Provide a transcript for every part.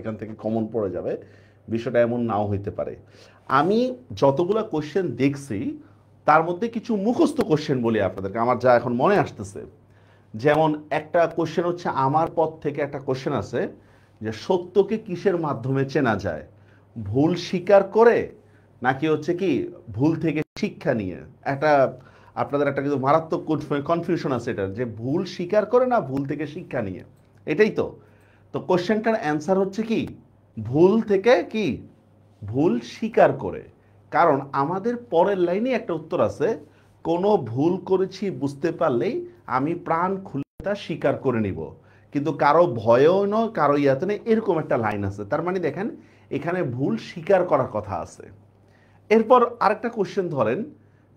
এখান থেকে কমন পড়ে যাবে, বিষয়টা এমন নাও হইতে পারে। আমি যতগুলা কোশ্চেন দেখছি তার মধ্যে কিছু মুখস্থ কোশ্চেন বলি আপনাদেরকে, আমার যা এখন মনে আসতেছে। যেমন একটা কোশ্চেন হচ্ছে, আমার পথ থেকে একটা কোশ্চেন আছে যে সত্যকে কিসের মাধ্যমে চেনা যায়, ভুল স্বীকার করে নাকি হচ্ছে কি ভুল থেকে শিক্ষা নিয়ে। একটা আপনাদের একটা কিন্তু মারাত্মক কনফিউশন আছে এটা, যে ভুল স্বীকার করে না ভুল থেকে শিক্ষা নিয়ে, এটাই তো। তো কোশ্চেনটার অ্যান্সার হচ্ছে কি ভুল থেকে কি ভুল স্বীকার করে। কারণ আমাদের পরের লাইনে একটা উত্তর আছে, কোনো ভুল করেছি বুঝতে পারলেই আমি প্রাণ খুলে তা স্বীকার করে নিব, কিন্তু কারো ভয়েও নয় কারো ইয়াতে নেই, এরকম একটা লাইন আছে। তার মানে দেখেন এখানে ভুল স্বীকার করার কথা আছে। এরপর আরেকটা কোশ্চেন ধরেন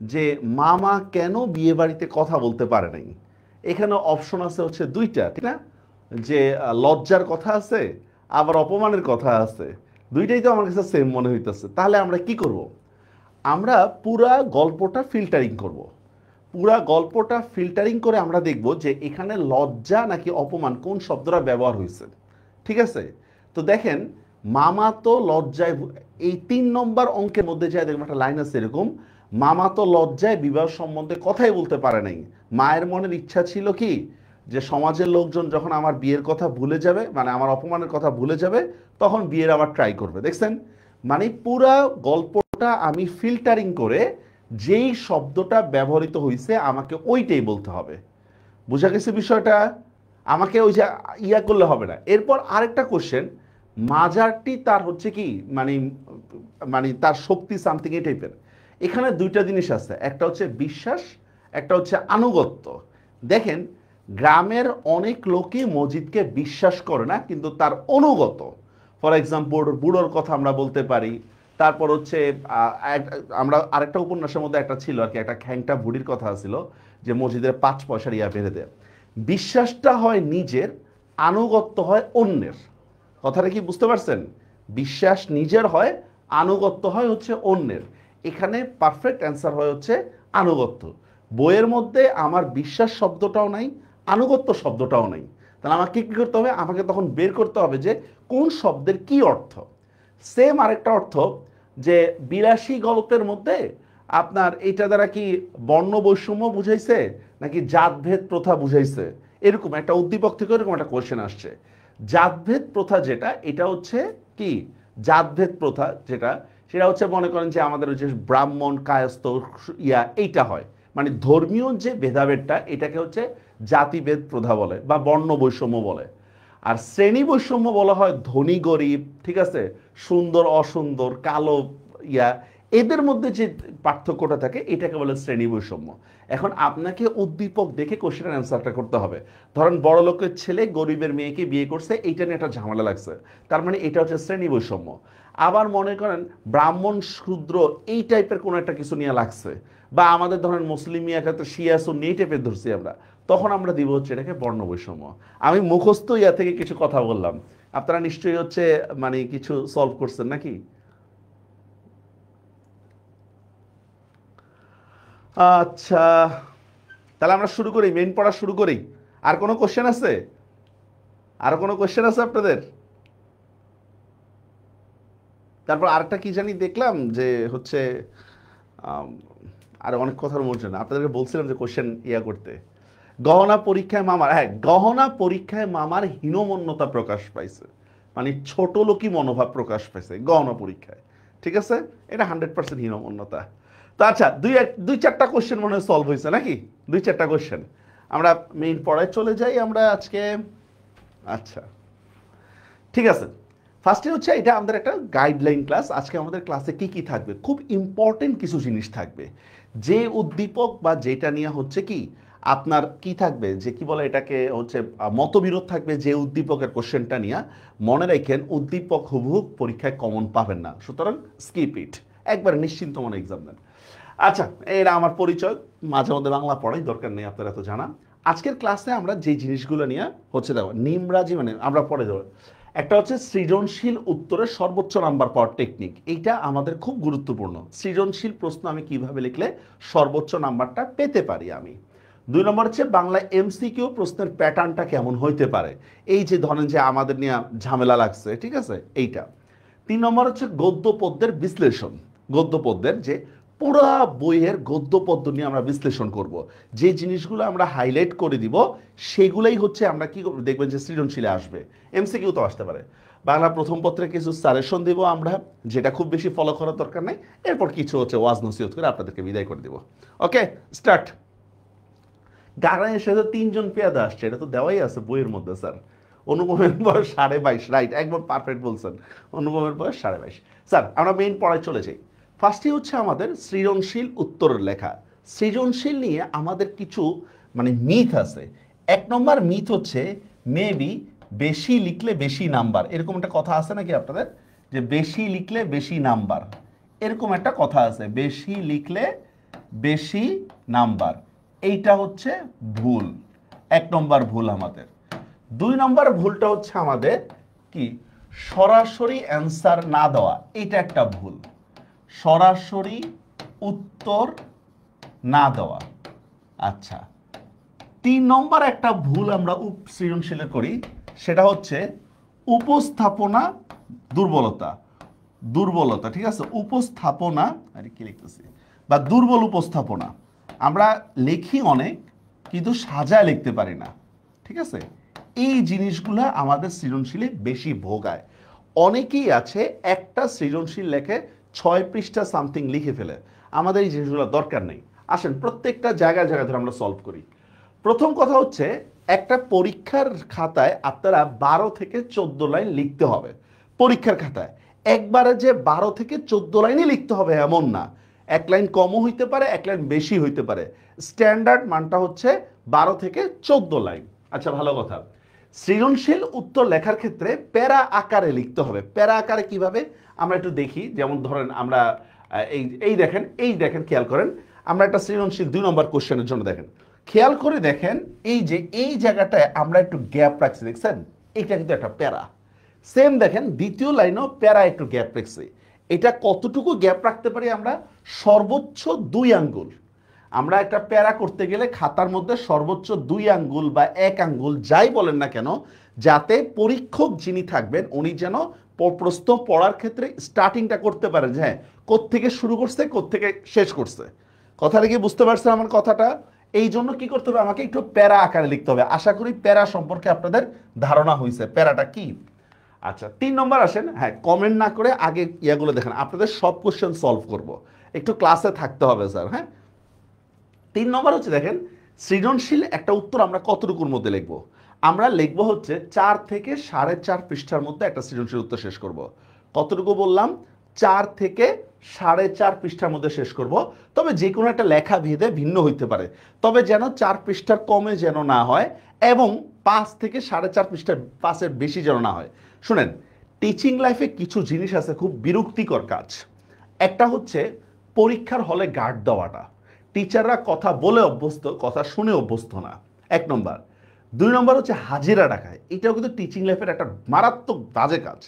যে মামা কেন বিয়ে বাড়িতে কথা বলতে পারে নাই। এখানে অপশন আছে হচ্ছে দুইটা, ঠিক না? যে লজ্জার কথা আছে, আবার অপমানের কথা আছে। দুইটাই তো আমার কাছে সেম মনে হইতেছে। তাহলে আমরা কি করব? আমরা পুরা গল্পটা ফিল্টারিং করব। পুরা গল্পটা ফিল্টারিং করে আমরা দেখব যে এখানে লজ্জা নাকি অপমান কোন শব্দটা ব্যবহার হয়েছে। ঠিক আছে? তো দেখেন মামা তো লজ্জায়, এই 3 নম্বর অঙ্কের মধ্যে যায় দেখবেন একটা লাইন আছে এরকম, মামা তো লজ্জায় বিবাহ সম্বন্ধে কথাই বলতে পারে নাই। মায়ের মনের ইচ্ছা ছিল কি যে সমাজের লোকজন যখন আমার বিয়ের কথা ভুলে যাবে, মানে আমার অপমানের কথা ভুলে যাবে, তখন বিয়ের আবার ট্রাই করবে। দেখছেন, মানে পুরা গল্পটা আমি ফিল্টারিং করে যেই শব্দটা ব্যবহৃত হয়েছে আমাকে ওইটাই বলতে হবে। বুঝা গেছে বিষয়টা? আমাকে ওই যে ইয়া করলে হবে না। এরপর আরেকটা কোশ্চেন, মাজারটি তার হচ্ছে কি মানে মানে তার শক্তি সামথিং এই টাইপের। এখানে দুইটা জিনিস আছে, একটা হচ্ছে বিশ্বাস, একটা হচ্ছে আনুগত্য। দেখেন গ্রামের অনেক লোকই মসজিদকে বিশ্বাস করে না, কিন্তু তার অনুগত। ফর এক্সাম্পল বুড়োর কথা আমরা বলতে পারি। তারপর হচ্ছে আমরা আরেকটা উপন্যাসের মধ্যে একটা ছিল আর কি, একটা খ্যাংটা বুড়ির কথা ছিল যে মসজিদের 5 পয়সার ইয়া বেঁধে দেয়। বিশ্বাসটা হয় নিজের, আনুগত্য হয় অন্যের। কথাটা কি বুঝতে পারছেন? বিশ্বাস নিজের হয়, আনুগত্য হয় হচ্ছে অন্যের। এখানে পারফেক্ট অ্যান্সার হয় হচ্ছে আনুগত্য। বইয়ের মধ্যে আমার বিশ্বাস শব্দটাও নাই, আনুগত্য শব্দটাও নাই। তাহলে আমাকে কি করতে হবে? আমাকে তখন বের করতে হবে যে কোন শব্দের কি অর্থ। সেম আরেকটা অর্থ, যে বিলাসী গল্পের মধ্যে আপনার এটা দ্বারা কি বর্ণ বৈষম্য বুঝাইছে নাকি জাতভেদ প্রথা বুঝাইছে, এরকম একটা উদ্দীপক থেকে এরকম একটা কোশ্চেন আসছে। জাতভেদ প্রথা যেটা, এটা হচ্ছে কি জাতভেদ প্রথা যেটা, সেটা হচ্ছে মনে করেন যে আমাদের যে ব্রাহ্মণ কায়স্থ ইয়া এইটা হয়, মানে ধর্মীয় যে ভেদাভেদটা এটাকে হচ্ছে জাতিভেদ প্রথা বলে বা বর্ণ বৈষম্য বলে। আর শ্রেণী বৈষম্য বলা হয় ধনী গরিব, ঠিক আছে, সুন্দর অসুন্দর, কালো ইয়া, এদের মধ্যে যে পার্থক্যটা থাকে এটাকে বলে শ্রেণী বৈষম্য। এখন আপনাকে উদ্দীপক দেখে কোশ্চেনের অ্যান্সারটা করতে হবে। ধরেন বড় লোকের ছেলে গরিবের মেয়েকে বিয়ে করছে, এইটা নিয়ে একটা ঝামেলা লাগছে, তার মানে এটা হচ্ছে শ্রেণী বৈষম্য। আবার মনে করেন ব্রাহ্মণ শূদ্র এই টাইপের কোনো একটা কিছু নিয়ে লাগছে, বা আমাদের ধরেন মুসলিম ইয়াটাতে শিয়া সুন্নি এই টাইপের ধরছি আমরা, তখন আমরা দিব হচ্ছে এটাকে বর্ণ বৈষম্য। আমি মুখস্থ ইয়া থেকে কিছু কথা বললাম, আপনারা নিশ্চয়ই হচ্ছে মানে কিছু সলভ করছেন নাকি? আচ্ছা, তাহলে আমরা শুরু করি, মেইন পড়া শুরু করি। আর কোনো কোশ্চেন আছে? আর কোনো কোশ্চেন আছে আপনাদের? তারপর আরেকটা কি জানি দেখলাম যে হচ্ছে আম, আর অনেক কথার মধ্যে না, আপনাদেরকে বলছিলাম যে কোশ্চেন ইয়া করতে। গহনা পরীক্ষায় মামার, হ্যাঁ গহনা পরীক্ষায় মামার হীনমন্যতা প্রকাশ পাইছে, মানে ছোট লোকই মনোভাব প্রকাশ পাইছে গহনা পরীক্ষায়। ঠিক আছে, এটা 100% হীনমন্যতা। তো আচ্ছা, দুই চারটা কোশ্চেন মনে হয় সলভ হয়েছে নাকি? দুই চারটা কোশ্চেন। আমরা মেইন পড়ায় চলে যাই আমরা আজকে। আচ্ছা, ঠিক আছে। ফার্স্টে হচ্ছে এটা আমাদের একটা গাইডলাইন ক্লাস। আজকে আমাদের ক্লাসে কি কি থাকবে, খুব ইম্পর্টেন্ট কিছু জিনিস থাকবে। যে উদ্দীপক বা যেটা নিয়ে হচ্ছে কি আপনার কি থাকবে, যে কি বলে এটাকে হচ্ছে মতবিরোধ থাকবে যে উদ্দীপকের কোশ্চেনটা নিয়ে, মনে রাখেন উদ্দীপক হুবহু পরীক্ষায় কমন পাবেন না, সুতরাং স্কিপ ইট, একবার নিশ্চিন্ত মনে এক্সাম দেন। আচ্ছা, এরা আমার পরিচয়, মাঝে মধ্যে বাংলা পড়াই, দরকার নেই আপনারা তো জানা। আজকের ক্লাসে আমরা যে জিনিসগুলো নিয়ে হচ্ছে দেখো নিমরাজি, মানে আমরা পড়ে দেবো। একটা হচ্ছে সৃজনশীল উত্তরের সর্বোচ্চ নাম্বার পাওয়ার টেকনিক, এইটা আমাদের খুব গুরুত্বপূর্ণ। সৃজনশীল প্রশ্ন আমি কিভাবে লিখলে সর্বোচ্চ নাম্বারটা পেতে পারি আমি। 2 নম্বর হচ্ছে বাংলা এমসিকিউ প্রশ্নের প্যাটার্নটা কেমন হইতে পারে, এই যে ধরেন যে আমাদের নিয়ে ঝামেলা লাগছে, ঠিক আছে এইটা। 3 নম্বর হচ্ছে গদ্য পদ্যের বিশ্লেষণ, গদ্য পদ্যের যে পুরা বইয়ের গদ্য পদ্য নিয়ে আমরা বিশ্লেষণ করব, যে জিনিসগুলো আমরা হাইলাইট করে দিব সেগুলাই হচ্ছে আমরা কি দেখবেন যে সৃজনশীলে আসবে, এমসিকিউ তো আসতে পারে। বাংলা প্রথম পত্রে কিছু সাজেশন দিব আমরা, যেটা খুব বেশি ফলো করার দরকার নেই, এরপর কিছু হচ্ছে ওয়াজ নসিহত করে আপনাদেরকে বিদায় করে দিব। ওকে, স্টার্ট। গানের সাথে 3 জন পেয়াদা আসছে, এটা তো দেওয়াই আছে বইয়ের মধ্যে স্যার। অনুপমের বয়স 22.5, রাইট, একবার পারফেক্ট বলছেন, অনুপমের বয়স 22.5। স্যার আমরা মেইন পড়ায় চলে যাই। ফার্স্টে হচ্ছে আমাদের সৃজনশীল উত্তরের লেখা। সৃজনশীল নিয়ে আমাদের কিছু মানে মিথ আছে। 1 নম্বর মিথ হচ্ছে মেবি বেশি লিখলে বেশি নাম্বার, এরকম একটা কথা আছে নাকি আপনাদের, যে বেশি লিখলে বেশি নাম্বার, এরকম একটা কথা আছে, বেশি লিখলে বেশি নাম্বার, এইটা হচ্ছে ভুল, 1 নম্বর ভুল আমাদের। 2 নম্বর ভুলটা হচ্ছে আমাদের কি সরাসরি অ্যান্সার না দেওয়া, এটা একটা ভুল, সরাসরি উত্তর না দেওয়া। আচ্ছা, 3 নম্বর একটা ভুল আমরা সৃজনশীলে করি, সেটা হচ্ছে উপস্থাপনা দুর্বলতা, দুর্বলতা, ঠিক আছে, উপস্থাপনা, আরে কি লিখতেছি, বা দুর্বল উপস্থাপনা। আমরা লিখি অনেক কিন্তু সাজায় লিখতে পারি না, ঠিক আছে, এই জিনিসগুলো আমাদের সৃজনশীলে বেশি ভোগায়। অনেকেই আছে একটা সৃজনশীল লেখে 6 পৃষ্ঠা সামথিং লিখে ফেলে, আমাদের এই জিনিসগুলো দরকার নেই। আসেন প্রত্যেকটা জায়গায় জায়গায় ধরে আমরা সলভ করি। প্রথম কথা হচ্ছে একটা পরীক্ষার খাতায় আপনারা 12 থেকে 14 লাইন লিখতে হবে। পরীক্ষার খাতায় একবারে যে 12 থেকে 14 লাইনই লিখতে হবে এমন না, 1 লাইন কমও হইতে পারে, 1 লাইন বেশি হইতে পারে, স্ট্যান্ডার্ড মানটা হচ্ছে 12 থেকে 14 লাইন। আচ্ছা ভালো কথা, সৃজনশীল উত্তর লেখার ক্ষেত্রে প্যারা আকারে লিখতে হবে। প্যারা আকারে কিভাবে আমরা একটু দেখি, যেমন ধরেন আমরা এই দেখেন খেয়াল করেন, আমরা একটা সৃজনশীল 2 নম্বর কোশ্চেনের জন্য দেখেন, খেয়াল করে দেখেন এই যে এই জায়গাটায় আমরা একটু গ্যাপ রাখছি, দেখছেন, এটা কিন্তু একটা প্যারা। সেম দেখেন দ্বিতীয় লাইনও প্যারা একটু গ্যাপ রাখছি, এটা কতটুকু গ্যাপ রাখতে পারি আমরা, সর্বোচ্চ 2 আঙ্গুল। আমরা একটা প্যারা করতে গেলে খাতার মধ্যে সর্বোচ্চ 2 আঙ্গুল বা 1 আঙ্গুল যাই বলেন না কেন, যাতে পরীক্ষক যিনি থাকবেন উনি যেন প্রশ্ন পড়ার ক্ষেত্রে স্টার্টিংটা করতে পারেন, যে হ্যাঁ কোত্থেকে শুরু করছে কোত্থেকে শেষ করছে। কথাটা কি বুঝতে পারছেন আমার কথাটা? এই জন্য কি করতে হবে, আমাকে একটু প্যারা আকারে লিখতে হবে। আশা করি প্যারা সম্পর্কে আপনাদের ধারণা হয়েছে, প্যারাটা কি। আচ্ছা 3 নম্বর আসেন, হ্যাঁ কমেন্ট না করে আগে ইয়াগুলো দেখেন, আপনাদের সব কোশ্চেন সলভ করব, একটু ক্লাসে থাকতে হবে স্যার। হ্যাঁ 3 নম্বর হচ্ছে দেখেন সৃজনশীল একটা উত্তর আমরা কতটুকুর মধ্যে লিখব, আমরা লিখব হচ্ছে 4 থেকে 4.5 পৃষ্ঠার মধ্যে একটা সৃজনশীল উত্তর শেষ করব। কতটুকু বললাম, 4 থেকে 4.5 পৃষ্ঠার মধ্যে শেষ করব। তবে যে কোনো একটা লেখা ভেদে ভিন্ন হইতে পারে, তবে যেন 4 পৃষ্ঠার কমে যেন না হয়, এবং 5 থেকে 4.5 পৃষ্ঠার 5-এর বেশি যেন না হয়। শুনেন, টিচিং লাইফে কিছু জিনিস আছে খুব বিরক্তিকর কাজ। একটা হচ্ছে পরীক্ষার হলে গার্ড দেওয়াটা, টিচাররা কথা বলে অভ্যস্ত, কথা শুনে অভ্যস্ত না, 1 নম্বর। 2 নম্বর হচ্ছে হাজিরা রাখায়, এটাও কিন্তু টিচিং লাইফের একটা মারাত্মক বাজে কাজ।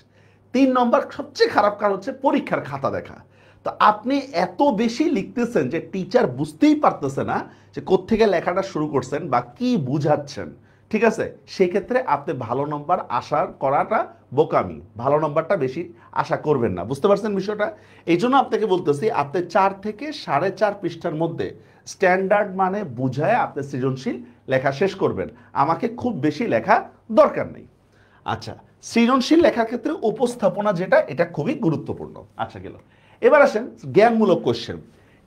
3 নম্বর সবচেয়ে খারাপ কাজ হচ্ছে পরীক্ষার খাতা দেখা। তো আপনি এত বেশি লিখতেছেন যে টিচার বুঝতেই পারতেছে না যে কোত্থেকে লেখাটা শুরু করছেন বা কি বুঝাচ্ছেন, ঠিক আছে, সেক্ষেত্রে আপনি ভালো নম্বর আশা করাটা বোকামি, ভালো নম্বরটা বেশি আশা করবেন না। বুঝতে পারছেন বিষয়টা? এই জন্য আপনাকে বলতেছি আপনি 4 থেকে 4.5 পৃষ্ঠার মধ্যে স্ট্যান্ডার্ড মানে বুঝায় আপনি সৃজনশীল লেখা শেষ করবেন, আমাকে খুব বেশি লেখা দরকার নেই। আচ্ছা, সৃজনশীল লেখার ক্ষেত্রে উপস্থাপনা যেটা, এটা খুবই গুরুত্বপূর্ণ। আচ্ছা গেল, এবার আসেন জ্ঞানমূলক কোশ্চেন।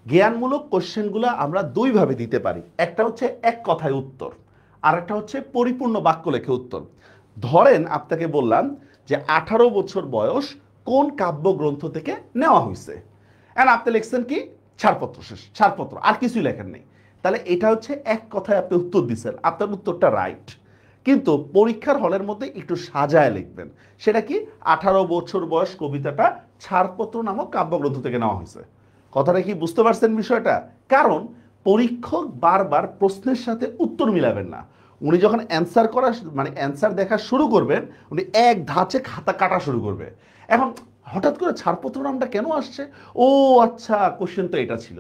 জ্ঞানমূলক কোশ্চেনগুলো আমরা 2 ভাবে দিতে পারি, একটা হচ্ছে এক কথায় উত্তর, আর একটা হচ্ছে পরিপূর্ণ বাক্য লেখে উত্তর। ধরেন আপনাকে বললাম যে 18 বছর বয়স কোন কাব্যগ্রন্থ থেকে নেওয়া হয়েছে, এন্ড আপনি লিখছেন কি ছাড়পত্র, শেষ ছাড়পত্র, আর কিছুই লেখেন নেই, তাহলে এটা হচ্ছে এক কথায় আপনি উত্তর দিচ্ছেন, আপনার উত্তরটা রাইট। কিন্তু পরীক্ষার হলের মধ্যে একটু সাজায় লিখবেন, সেটা কি 18 বছর বয়স কবিতাটা ছাড়পত্র নামক কাব্যগ্রন্থ থেকে নেওয়া হয়েছে। কথাটা কি বুঝতে পারছেন বিষয়টা? কারণ পরীক্ষক বারবার প্রশ্নের সাথে উত্তর মিলাবেন না, উনি যখন অ্যান্সার করা মানে অ্যান্সার দেখা শুরু করবেন, উনি এক ধাঁচে খাতা কাটা শুরু করবে। এখন হঠাৎ করে ছাড়পত্র নামটা কেন আসছে, ও আচ্ছা কোশ্চেন তো এটা ছিল,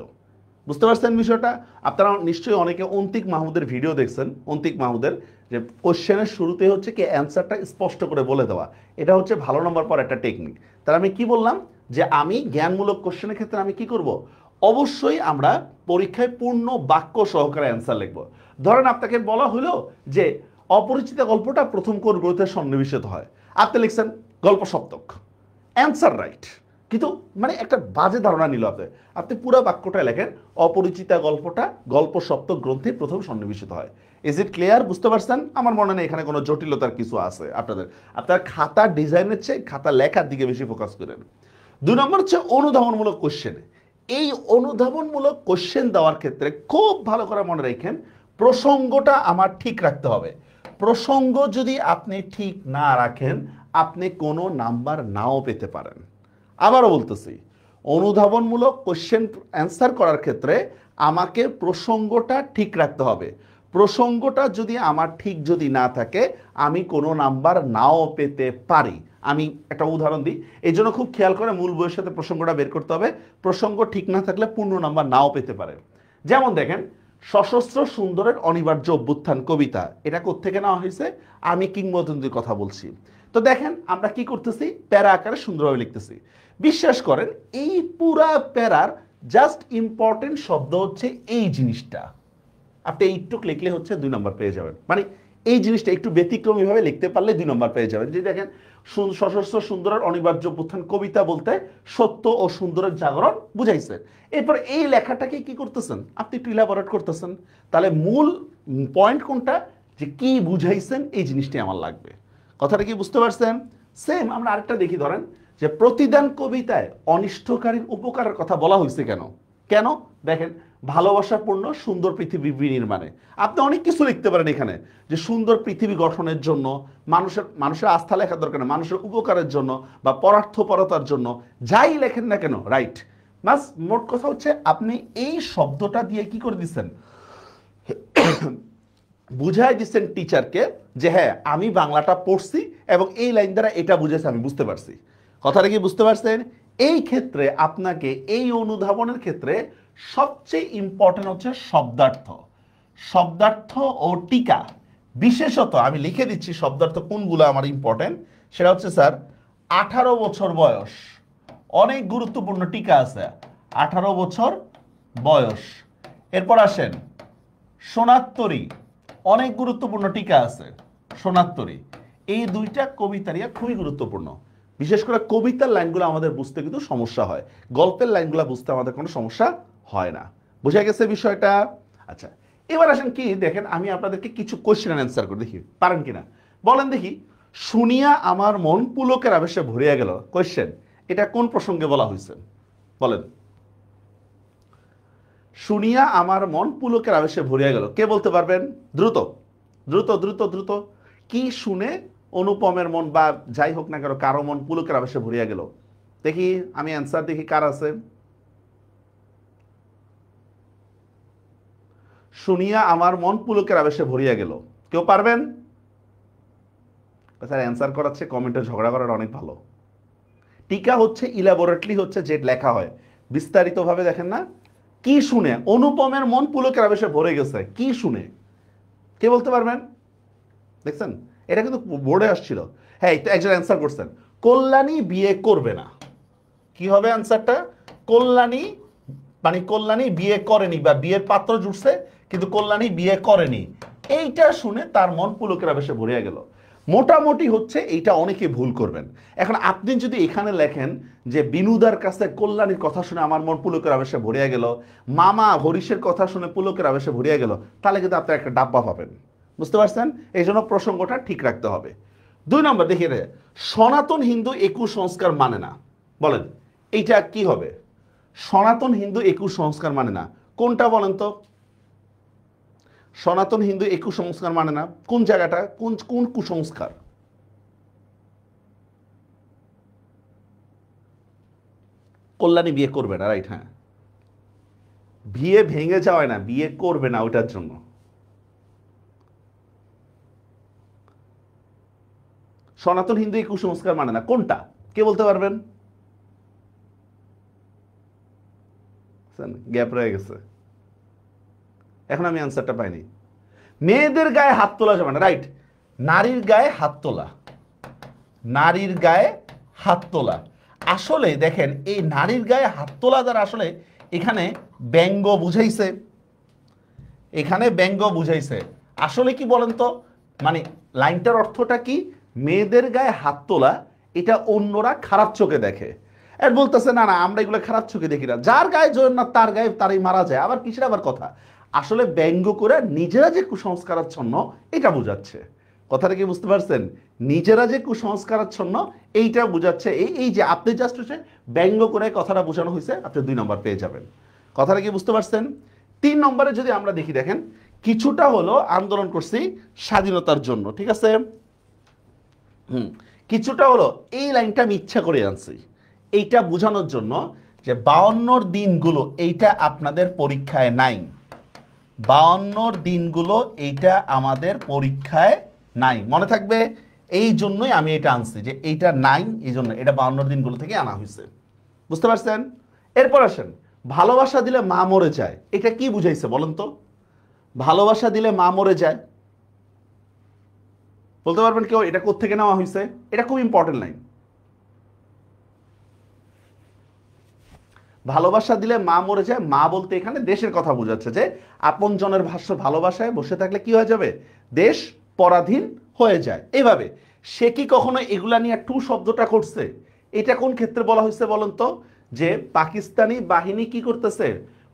বুঝতে পারছেন বিষয়টা? আপনারা নিশ্চয়ই অনেকে অন্তিক মাহমুদের ভিডিও দেখছেন, অন্তিক মাহমুদের, যে কোশ্চেনের শুরুতে হচ্ছে কি অ্যান্সারটা স্পষ্ট করে বলে দেওয়া, এটা হচ্ছে ভালো নম্বর পর একটা টেকনিক। তাহলে আমি কি বললাম, যে আমি জ্ঞানমূলক কোশ্চেনের ক্ষেত্রে আমি কি করব, অবশ্যই আমরা পরীক্ষায় পূর্ণ বাক্য সহকারে অ্যান্সার লিখব। ধরেন আপনাকে বলা হলো যে অপরিচিত গল্পটা প্রথম কোন গ্রন্থে সন্নিবেশিত হয়, আপনি লিখছেন গল্প সপ্তক, অ্যান্সার রাইট, কিন্তু মানে একটা বাজে ধারণা নিল আপনি, আপনি পুরো বাক্যটা লেখেন অপরিচিতা গল্পটা গল্প সপ্তক গ্রন্থে প্রথম সন্নিবেশিত হয়। Is it clear? বুঝতে পারছেন? আমার মনে নেই এখানে কোনো জটিলতার কিছু আছে আপনাদের। আপনার খাতা ডিজাইনের চেয়ে খাতা লেখার দিকে বেশি ফোকাস করেন। 2 নম্বর হচ্ছে অনুধাবনমূলক কোশ্চেন। এই অনুধাবনমূলক কোশ্চেন দেওয়ার ক্ষেত্রে খুব ভালো করে মনে রাখেন, প্রসঙ্গটা আমার ঠিক রাখতে হবে। প্রসঙ্গ যদি আপনি ঠিক না রাখেন, আপনি কোনো নাম্বার নাও পেতে পারেন। আবারও বলতেছি, অনুধাবনমূলক কোশ্চেন অ্যান্সার করার ক্ষেত্রে আমাকে প্রসঙ্গটা ঠিক রাখতে হবে। প্রসঙ্গটা যদি আমার ঠিক যদি না থাকে, আমি কোনো নাম্বার নাও পেতে পারি। আমি একটা উদাহরণ দিই, এই জন্য খুব খেয়াল করে মূল বইয়ের সাথে প্রসঙ্গটা বের করতে হবে। প্রসঙ্গ ঠিক না থাকলে পূর্ণ নাম্বার নাও পেতে পারে। যেমন দেখেন, সশস্ত্র সুন্দরের অনিবার্য অভ্যুত্থান কবিতা, এটা কোত্থেকে নেওয়া হয়েছে? আমি কিংবদন্তির কথা বলছি। তো দেখেন আমরা কি করতেছি, প্যারা আকারে সুন্দরভাবে লিখতেছি। বিশ্বাস করেন, এই পুরা প্যারার জাস্ট ইম্পর্টেন্ট শব্দ হচ্ছে এই জিনিসটা, আপনি এইটুক লিখলে হচ্ছে 2 নম্বর পেয়ে যাবেন। মানে এই জিনিসটা একটু ব্যতিক্রমীভাবে লিখতে পারলে 2 নম্বর পেয়ে যাবেন। যে দেখেন, সশস্ত্র সুন্দরের অনিবার্য অভ্যুত্থান কবিতা বলতে সত্য ও সুন্দরের জাগরণ বুঝাইছে। এরপর এই লেখাটাকে কি করতেছেন, আপনি একটু ইলাবোরেট করতেছেন। তাহলে মূল পয়েন্ট কোনটা, যে কি বুঝাইছেন এই জিনিসটি আমার লাগবে। কথাটা কি বুঝতে পারছেন? সেম আমরা আরেকটা দেখি, ধরেন যে প্রতিদান কবিতায় অনিষ্টকারীর উপকারের কথা বলা হয়েছে কেন? কেন দেখেন, ভালোবাসাপূর্ণ সুন্দর পৃথিবী বিনির্মাণে। আপনি অনেক কিছু লিখতে পারেন এখানে, যে সুন্দর পৃথিবী গঠনের জন্য, মানুষের আস্থা লেখা দরকার না, মানুষের উপকারের জন্য বা পরার্থপরতার জন্য, যাই লেখেন না কেন, রাইট। বাস মোট কথা হচ্ছে আপনি এই শব্দটা দিয়ে কি করে দিচ্ছেন, বুঝাই দিচ্ছেন টিচারকে যে হ্যাঁ আমি বাংলাটা পড়ছি এবং এই লাইন দ্বারা এটা বুঝেছে, আমি বুঝতে পারছি। কথাটা কি বুঝতে পারছেন? এই ক্ষেত্রে আপনাকে এই অনুধাবনের ক্ষেত্রে সবচেয়ে ইম্পর্টেন্ট হচ্ছে শব্দার্থ। শব্দার্থ ও টিকা, বিশেষত আমি লিখে দিচ্ছি শব্দার্থ কোনগুলো আমার ইম্পর্টেন্ট। সেটা হচ্ছে স্যার 18 বছর বয়স, অনেক গুরুত্বপূর্ণ টিকা আছে। 18 বছর বয়স। এরপর আসেন সোনাত্তরী, অনেক গুরুত্বপূর্ণ টিকা আছে সোনাত্তরী। এই দুইটা কবিতারিয়া খুবই গুরুত্বপূর্ণ। বিশেষ করে কবিতার লাইনগুলো আমাদের বুঝতে কিন্তু সমস্যা হয়, গল্পের লাইনগুলো বুঝতে আমাদের কোনো সমস্যা হয় না। বুঝা গেছে বিষয়টা? আচ্ছা, এবার আসেন কি দেখেন, আমি আপনাদেরকে কিছু কোশ্চেন অ্যান্সার করে দেখি পারেন কিনা। বলেন দেখি, শুনিয়া আমার মন পুলকের আবেশে ভরিয়া গেল, কোশ্চেন এটা কোন প্রসঙ্গে বলা হয়েছে বলেন? শুনিয়া আমার মন পুলকের আবেশে ভরিয়া গেল, কে বলতে পারবেন? দ্রুত দ্রুত দ্রুত দ্রুত। কি শুনে অনুপমের মন বা যাই হোক না কেন কারো মন পুলকের আবেশে ভরিয়া গেল? দেখি আমি অ্যান্সার দেখি কার আছে। শুনিয়া আমার মন পুলকের আবেশে ভরিয়া গেল, কেউ পারবেন? স্যার অ্যান্সার করাচ্ছে কমেন্টে ঝগড়া করার অনেক ভালো। টিকা হচ্ছে ইলাবোরেটলি হচ্ছে যে লেখা হয় বিস্তারিতভাবে, দেখেন না? কি শুনে অনুপমের মন পুলকের আবেশে ভরে গেছে, কি শুনে, কে বলতে পারবেন? দেখছেন, এটা কিন্তু বোর্ডে আসছিল। হ্যাঁ, একজন অ্যান্সার করছেন, কল্যাণী বিয়ে করবে না। কি হবে অ্যান্সারটা? কল্যাণী, মানে কল্যাণী বিয়ে করেনি বা বিয়ের পাত্র জুটছে কিন্তু কল্যাণী বিয়ে করেনি, এইটা শুনে তার মন পুলকের আবেশে ভরিয়া গেল। মোটামুটি হচ্ছে এইটা অনেকে ভুল করবেন। এখন আপনি যদি এখানে লেখেন যে বিনুদার কাছে কল্যাণীর কথা শুনে আমার মন পুলকের আবেশে ভরিয়া গেল, মামা হরিশের কথা শুনে পুলকের আবেশে ভরিয়া গেল, তাহলে কিন্তু আপনি একটা ডাব্বা পাবেন। বুঝতে পারছেন? এই জন্য প্রসঙ্গটা ঠিক রাখতে হবে। 2 নম্বর দেখিয়ে দেয়, সনাতন হিন্দু সংস্কার মানে না, বলেন এইটা কি হবে? সনাতন হিন্দু সংস্কার মানে না, কোনটা বলেন তো? সনাতন হিন্দু সংস্কার মানে না কোন জায়গাটা, কোন কোন কুসংস্কার? কল্যাণী বিয়ে করবে না, রাইট। হ্যাঁ, বিয়ে ভেঙে যাওয়ায় না, বিয়ে করবে না ওইটার জন্য। সনাতন হিন্দু কুসংস্কার মানে না কোনটা, কে বলতে পারবেন? গ্যাপ রয়ে গেছে। এখন আমি অ্যান্সারটা পাইনি। মেয়েদের গায়ে হাত তোলা যাবে না, রাইট। নারীর গায়ে হাত তোলা, নারীর গায়ে হাত তোলা। আসলে দেখেন এই নারীর গায়ে হাত তোলা দ্বারা আসলে এখানে ব্যঙ্গ বুঝাইছে, এখানে ব্যঙ্গ বুঝাইছে। আসলে কি বলেন তো, মানে লাইনটার অর্থটা কি? মেয়েদের গায়ে হাত তোলা এটা অন্যরা খারাপ চোখে দেখে। আর বলতেছে না না আমরা এগুলো খারাপ চোখে দেখি না, যার গায়ে জোর না তার গায়ে তারই মারা যায়, আবার কিসের আবার কথা। আসলে ব্যঙ্গ করে নিজেরা যে কুসংস্কারাচ্ছন্ন এটা বোঝাচ্ছে। কথাটা কি বুঝতে পারছেন? নিজেরা যে কুসংস্কারাচ্ছন্ন এইটা বোঝাচ্ছে। এই যে আপনি জাস্ট হচ্ছে ব্যঙ্গ করে কথাটা বোঝানো হয়েছে, আপনি 2 নম্বর পেয়ে যাবেন। কথাটা কি বুঝতে পারছেন? 3 নম্বরে যদি আমরা দেখি, দেখেন কিছুটা হলো আন্দোলন করছি স্বাধীনতার জন্য, ঠিক আছে। কিছুটা হলো এই লাইনটা আমি ইচ্ছা করে আনছি এইটা বোঝানোর জন্য যে 52 দিনগুলো এইটা আপনাদের পরীক্ষায় নাই, 52 দিনগুলো এইটা আমাদের পরীক্ষায় নাই, মনে থাকবে। এই জন্যই আমি এটা আনছি যে এইটা নাই, এই জন্য এটা 52 দিনগুলো থেকে আনা হয়েছে। বুঝতে পারছেন? এরপর আসেন, ভালোবাসা দিলে মা মরে যায়, এটা কি বুঝাইছে বলেন তো? ভালোবাসা দিলে মা মরে যায়, বলতে পারবেন কেউ এটা কোত্থেকে নেওয়া হয়েছে? এটা খুব ইম্পর্টেন্ট লাইন। ভালোবাসা দিলে মা মরে যায়, মা বলতে এখানে দেশের কথা বোঝাচ্ছে যে আপন জনের ভালোবাসায় বসে থাকলে কি হয়ে যাবে? দেশ পরাধীন হয়ে যায়। এইভাবে সে কি কখনো এগুলা নিয়ে টু শব্দটা করছে? এটা কোন ক্ষেত্রে বলা হয়েছে বলেন তো? যে পাকিস্তানি বাহিনী কি করতেছে?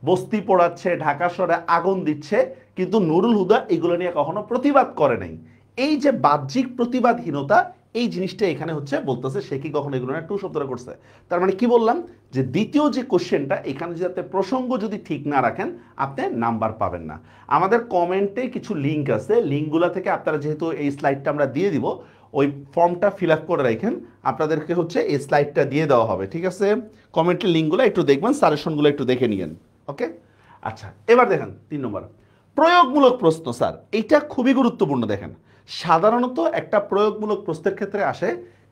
বস্তি পোড়াচ্ছে, ঢাকা শহরে আগুন দিচ্ছে, কিন্তু নুরুল হুদা এগুলো নিয়ে কখনো প্রতিবাদ করে নাই। এই যে বাহ্যিক প্রতিবাদহীনতা, এই জিনিসটা এখানে হচ্ছে বলতেছে সে কি কখনো এগুলো টু শব্দটা করছে। তার মানে কি বললাম যে দ্বিতীয় যে কোশ্চেনটা এখানে যাতে প্রসঙ্গ যদি ঠিক না রাখেন আপনি নাম্বার পাবেন না। আমাদের কমেন্টে কিছু লিঙ্ক আছে, লিঙ্কগুলো থেকে আপনারা যেহেতু এই স্লাইডটা আমরা দিয়ে দিব, ওই ফর্মটা ফিল আপ করে রাখেন, আপনাদেরকে হচ্ছে এই স্লাইডটা দিয়ে দেওয়া হবে, ঠিক আছে। কমেন্টের লিঙ্কগুলো একটু দেখবেন, সাজেশনগুলো একটু দেখে নিয়েন, ওকে। আচ্ছা এবার দেখেন 3 নম্বর প্রয়োগমূলক প্রশ্ন। স্যার এটা খুবই গুরুত্বপূর্ণ। দেখেন সাধারণত একটা প্রয়োগমূলক প্রশ্নের ক্ষেত্রে আসে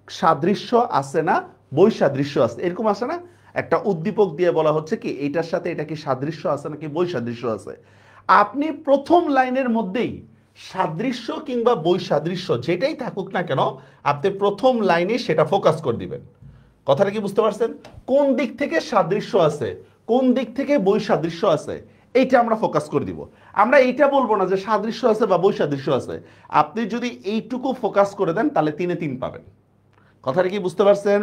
সাদৃশ্য আছে না বৈসাদৃশ্য আছে, এরকম আসে না? একটা উদ্দীপক দিয়ে বলা হচ্ছে কি এইটার সাথে এটা কি সাদৃশ্য আছে নাকি বৈসাদৃশ্য আছে। আপনি প্রথম লাইনের মধ্যেই সাদৃশ্য কিংবা বৈসাদৃশ্য যেটাই থাকুক না কেন আপনি প্রথম লাইনে সেটা ফোকাস করে দিবেন। কথাটা কি বুঝতে পারছেন? কোন দিক থেকে সাদৃশ্য আছে, কোন দিক থেকে বৈসাদৃশ্য আছে, এইটা আমরা ফোকাস করে দিব। আমরা এইটা বলবো না যে সাদৃশ্য আছে বা বৈসাদৃশ্য আছে। আপনি যদি এইটুকু ফোকাস করে দেন তাহলে 3-এ 3 পাবেন। কথাটা কি বুঝতে পারছেন?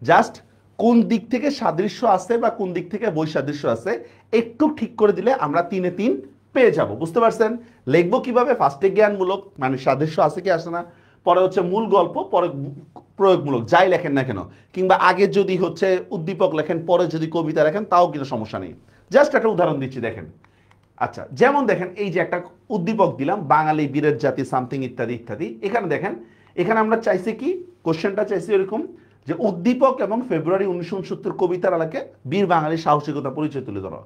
জাস্ট কোন দিক থেকে সাদৃশ্য আছে বা কোন দিক থেকে বৈসাদৃশ্য আছে একটু ঠিক করে দিলে আমরা 3-এ 3 পেয়ে যাব। বুঝতে পারছেন? লিখবো কিভাবে? ফার্স্টে জ্ঞানমূলক মানে সাদৃশ্য আছে কি আসে না, পরে হচ্ছে মূল গল্প, পরে প্রয়োগমূলক, যাই লেখেন না কেন, কিংবা আগে যদি হচ্ছে উদ্দীপক লেখেন পরে যদি কবিতা লেখেন তাও কিন্তু সমস্যা নেই। জাস্ট একটা উদাহরণ দিচ্ছি দেখেন। আচ্ছা যেমন দেখেন এই যে একটা উদ্দীপক দিলাম, বাঙালি বীরের জাতি সামথিং ইত্যাদি ইত্যাদি। এখানে দেখেন এখানে আমরা চাইছি কি, কোশ্চেনটা চাইছি এরকম যে উদ্দীপক এবং ফেব্রুয়ারি 1969 কবিতার আলোকে বীর বাঙালির সাহসিকতা পরিচয় তুলে ধরো।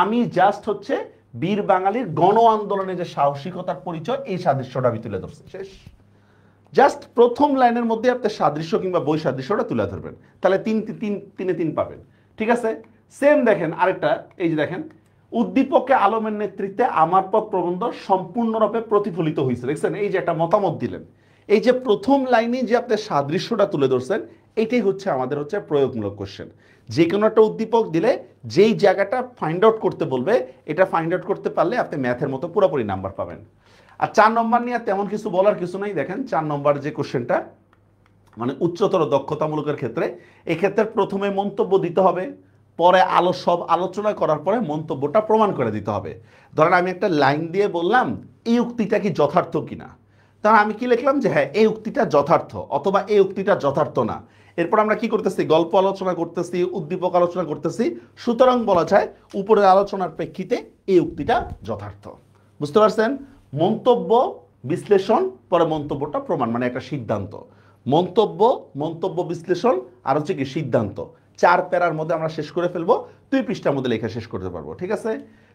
আমি জাস্ট হচ্ছে বীর বাঙালির গণ আন্দোলনে যে সাহসিকতার পরিচয় এই সাদৃশ্যটা আমি তুলে ধরছি, শেষ। জাস্ট প্রথম লাইনের মধ্যে আপনি সাদৃশ্য কিংবা বৈসাদৃশ্যটা তুলে ধরবেন, তাহলে 3-এ 3 পাবেন, ঠিক আছে। সেম দেখেন আরেকটা, এই যে দেখেন উদ্দীপকে আলমের নেতৃত্বে আমার পথ প্রবন্ধ সম্পূর্ণরূপে প্রতিফলিত হয়েছে, দেখছেন? এই যে একটা মতামত দিলেন, এই যে প্রথম লাইনে যে আপনি সাদৃশ্যটা তুলে ধরছেন এটাই হচ্ছে আমাদের হচ্ছে প্রয়োগমূলক কোশ্চেন। যে কোনো একটা উদ্দীপক দিলে যেই জায়গাটা ফাইন্ড আউট করতে বলবে এটা ফাইন্ড আউট করতে পারলে আপনি ম্যাথের মতো পুরোপুরি নাম্বার পাবেন। আর 4 নম্বর নিয়ে তেমন কিছু বলার কিছু নাই। দেখেন 4 নম্বর যে কোশ্চেনটা মানে উচ্চতর দক্ষতামূলকের ক্ষেত্রে, এক্ষেত্রে প্রথমে মন্তব্য দিতে হবে, পরে সব আলোচনা করার পরে মন্তব্যটা প্রমাণ করে দিতে হবে। ধরেন আমি একটা লাইন দিয়ে বললাম এই উক্তিটা কি যথার্থ কিনা, তাহলে আমি কি লিখলাম যে হ্যাঁ এই উক্তিটা যথার্থ অথবা এই উক্তিটা যথার্থ না। এরপর আমরা কি করতেছি, গল্প আলোচনা করতেছি, উদ্দীপক আলোচনা করতেছি, সুতরাং বলা যায় উপরের আলোচনার প্রেক্ষিতে এই উক্তিটা যথার্থ। বুঝতে পারছেন? মন্তব্য বিশ্লেষণ পরে মন্তব্যটা প্রমাণ, মানে একটা সিদ্ধান্ত। মন্তব্য বিশ্লেষণ আর হচ্ছে কি সিদ্ধান্ত, 4 প্যারার মধ্যে আমরা শেষ করে ফেলবো, 2 পৃষ্ঠার মধ্যে লেখা শেষ করতে পারবো, ঠিক আছে।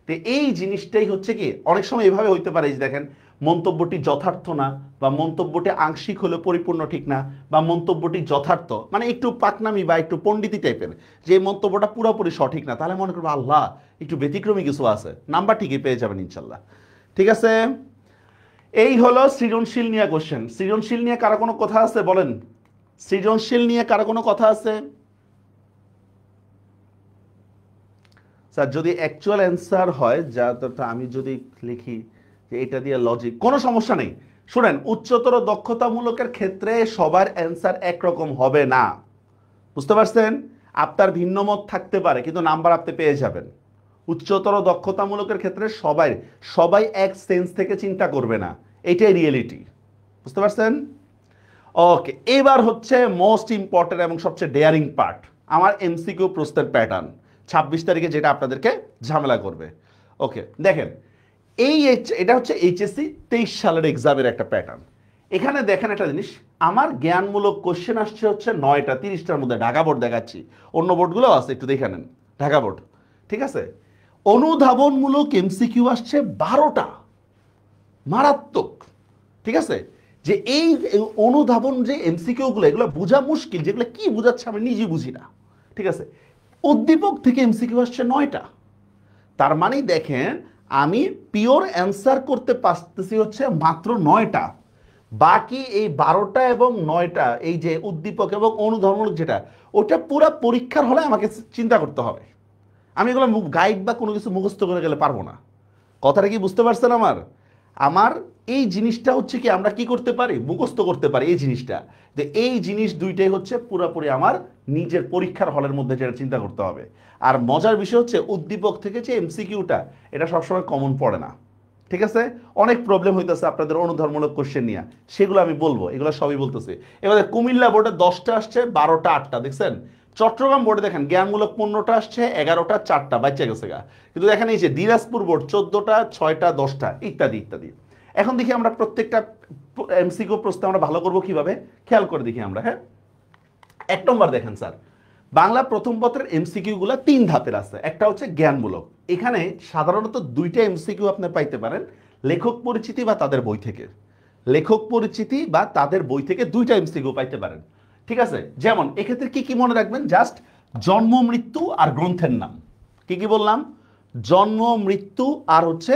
তো এই জিনিসটাই হচ্ছে কি অনেক সময় এভাবে হইতে পারে, যে দেখেন মন্তব্যটি যথার্থ না, বা মন্তব্যটি আংশিক হলে পরিপূর্ণ ঠিক না, বা মন্তব্যটি যথার্থ মানে একটু পাকনামি বা একটু পণ্ডিতি টাইপের, যে মন্তব্যটা পুরোপুরি সঠিক না, তাহলে মনে করবো আল্লাহ একটু ব্যতিক্রমী কিছু আছে, নাম্বার ঠিকই পেয়ে যাবেন ইনশাল্লাহ। ঠিক আছে, এই হলো সৃজনশীল নিয়ে কোশ্চেন। সৃজনশীল নিয়ে কারো কোনো কথা আছে বলেন? সৃজনশীল নিয়ে কারো কোনো কথা আছে? স্যার যদি অ্যাকচুয়াল অ্যান্সার হয়, যা আমি যদি লিখি যে এটা দিয়ে লজিক, কোনো সমস্যা নেই। শুনেন, উচ্চতর দক্ষতামূলকের ক্ষেত্রে সবার অ্যান্সার একরকম হবে না, বুঝতে পারছেন? আপনার ভিন্ন মত থাকতে পারে, কিন্তু নাম্বার আপনি পেয়ে যাবেন। উচ্চতর দক্ষতামূলকের ক্ষেত্রে সবাই সবাই এক সেন্স থেকে চিন্তা করবে না, এটাই রিয়েলিটি, বুঝতে পারছেন? ওকে, এবার হচ্ছে মোস্ট ইম্পর্টেন্ট এবং সবচেয়ে ডেয়ারিং পার্ট, আমার এমসিকিউ প্রশ্নের প্যাটার্ন 26 তারিখে, যেটা আপনাদেরকে ঝামেলা করবে। ওকে দেখেন, এটা হচ্ছে এইচএসসি 23 সালের এক্সামের একটা প্যাটার্ন। এখানে দেখেন একটা জিনিস, আমার জ্ঞানমূলক কোশ্চেন আসছে হচ্ছে 9টা 30টার মধ্যে, ঢাকা বোর্ড দেখাচ্ছি, অন্য বোর্ডগুলো আছে একটু দেখে নেন, ঢাকা বোর্ড। ঠিক আছে, অনুধাবনমূলক এমসিকিউ আসছে 12টা, মারাত্মক। ঠিক আছে, যে এই অনুধাবন যে এমসিকিউ গুলো, এগুলো বোঝা মুশকিল, যেগুলো কি বোঝাচ্ছে আমি নিজে বুঝি না। ঠিক আছে, উদ্দীপক থেকে এমসিকিউ আসছে 9টা, তার মানে দেখেন আমি পিওর অ্যান্সার করতে পারতেছি হচ্ছে মাত্র 9টা, বাকি এই 12টা এবং 9টা এই যে উদ্দীপক এবং অনুধাবনমূলক যেটা, ওটা পুরো পরীক্ষার হলে আমাকে চিন্তা করতে হবে। আমি এগুলো গাইড বা কোনো কিছু মুখস্থ করে গেলে পারবো না। কথাটা কি বুঝতে পারছেন আমার? আমার এই জিনিসটা হচ্ছে কি, আমরা কি করতে পারি, মুখস্থ করতে পারি এই জিনিসটা, যে এই জিনিস দুইটাই হচ্ছে পুরোপুরি আমার নিজের পরীক্ষার হলের মধ্যে যেটা চিন্তা করতে হবে। আর মজার বিষয় হচ্ছে উদ্দীপক থেকে যে এমসিকিউটা, এটা সবসময় কমন পড়ে না। ঠিক আছে, অনেক প্রবলেম হইতেছে আপনাদের অনুধর্মমূলক কোশ্চেন নিয়ে, সেগুলো আমি বলবো, এগুলো সবই বলতেছি। এবারে কুমিল্লা বোর্ডে 10টা আসছে, 12টা 8টা, দেখছেন? চট্টগ্রাম বোর্ডে দেখেন জ্ঞানমূলক 15টা আসছে, 11টা 4টা, বাচ্চা গেছে গা। কিন্তু দেখেন এই যে দিনাজপুর বোর্ড 14টা 6টা 10টা, ইত্যাদি ইত্যাদি। এখন দেখি আমরা প্রত্যেকটা এমসিকিউ প্রশ্ন আমরা ভালো করবো কিভাবে, খেয়াল করে দেখি আমরা। হ্যাঁ, 1 নম্বর দেখেন স্যার, বাংলা প্রথম পত্রের এমসিকিউ গুলা 3 ধাপের আছে। একটা হচ্ছে জ্ঞানমূলক, এখানে সাধারণত 2টা এমসিকিউ আপনি পাইতে পারেন, লেখক পরিচিতি বা তাদের বই থেকে। লেখক পরিচিতি বা তাদের বই থেকে 2টা এমসিকিউ পাইতে পারেন। ঠিক আছে, যেমন এক্ষেত্রে কি কি মনে রাখবেন, জাস্ট জন্ম মৃত্যু আর গ্রন্থের নাম। কি কি বললাম? জন্ম মৃত্যু আর হচ্ছে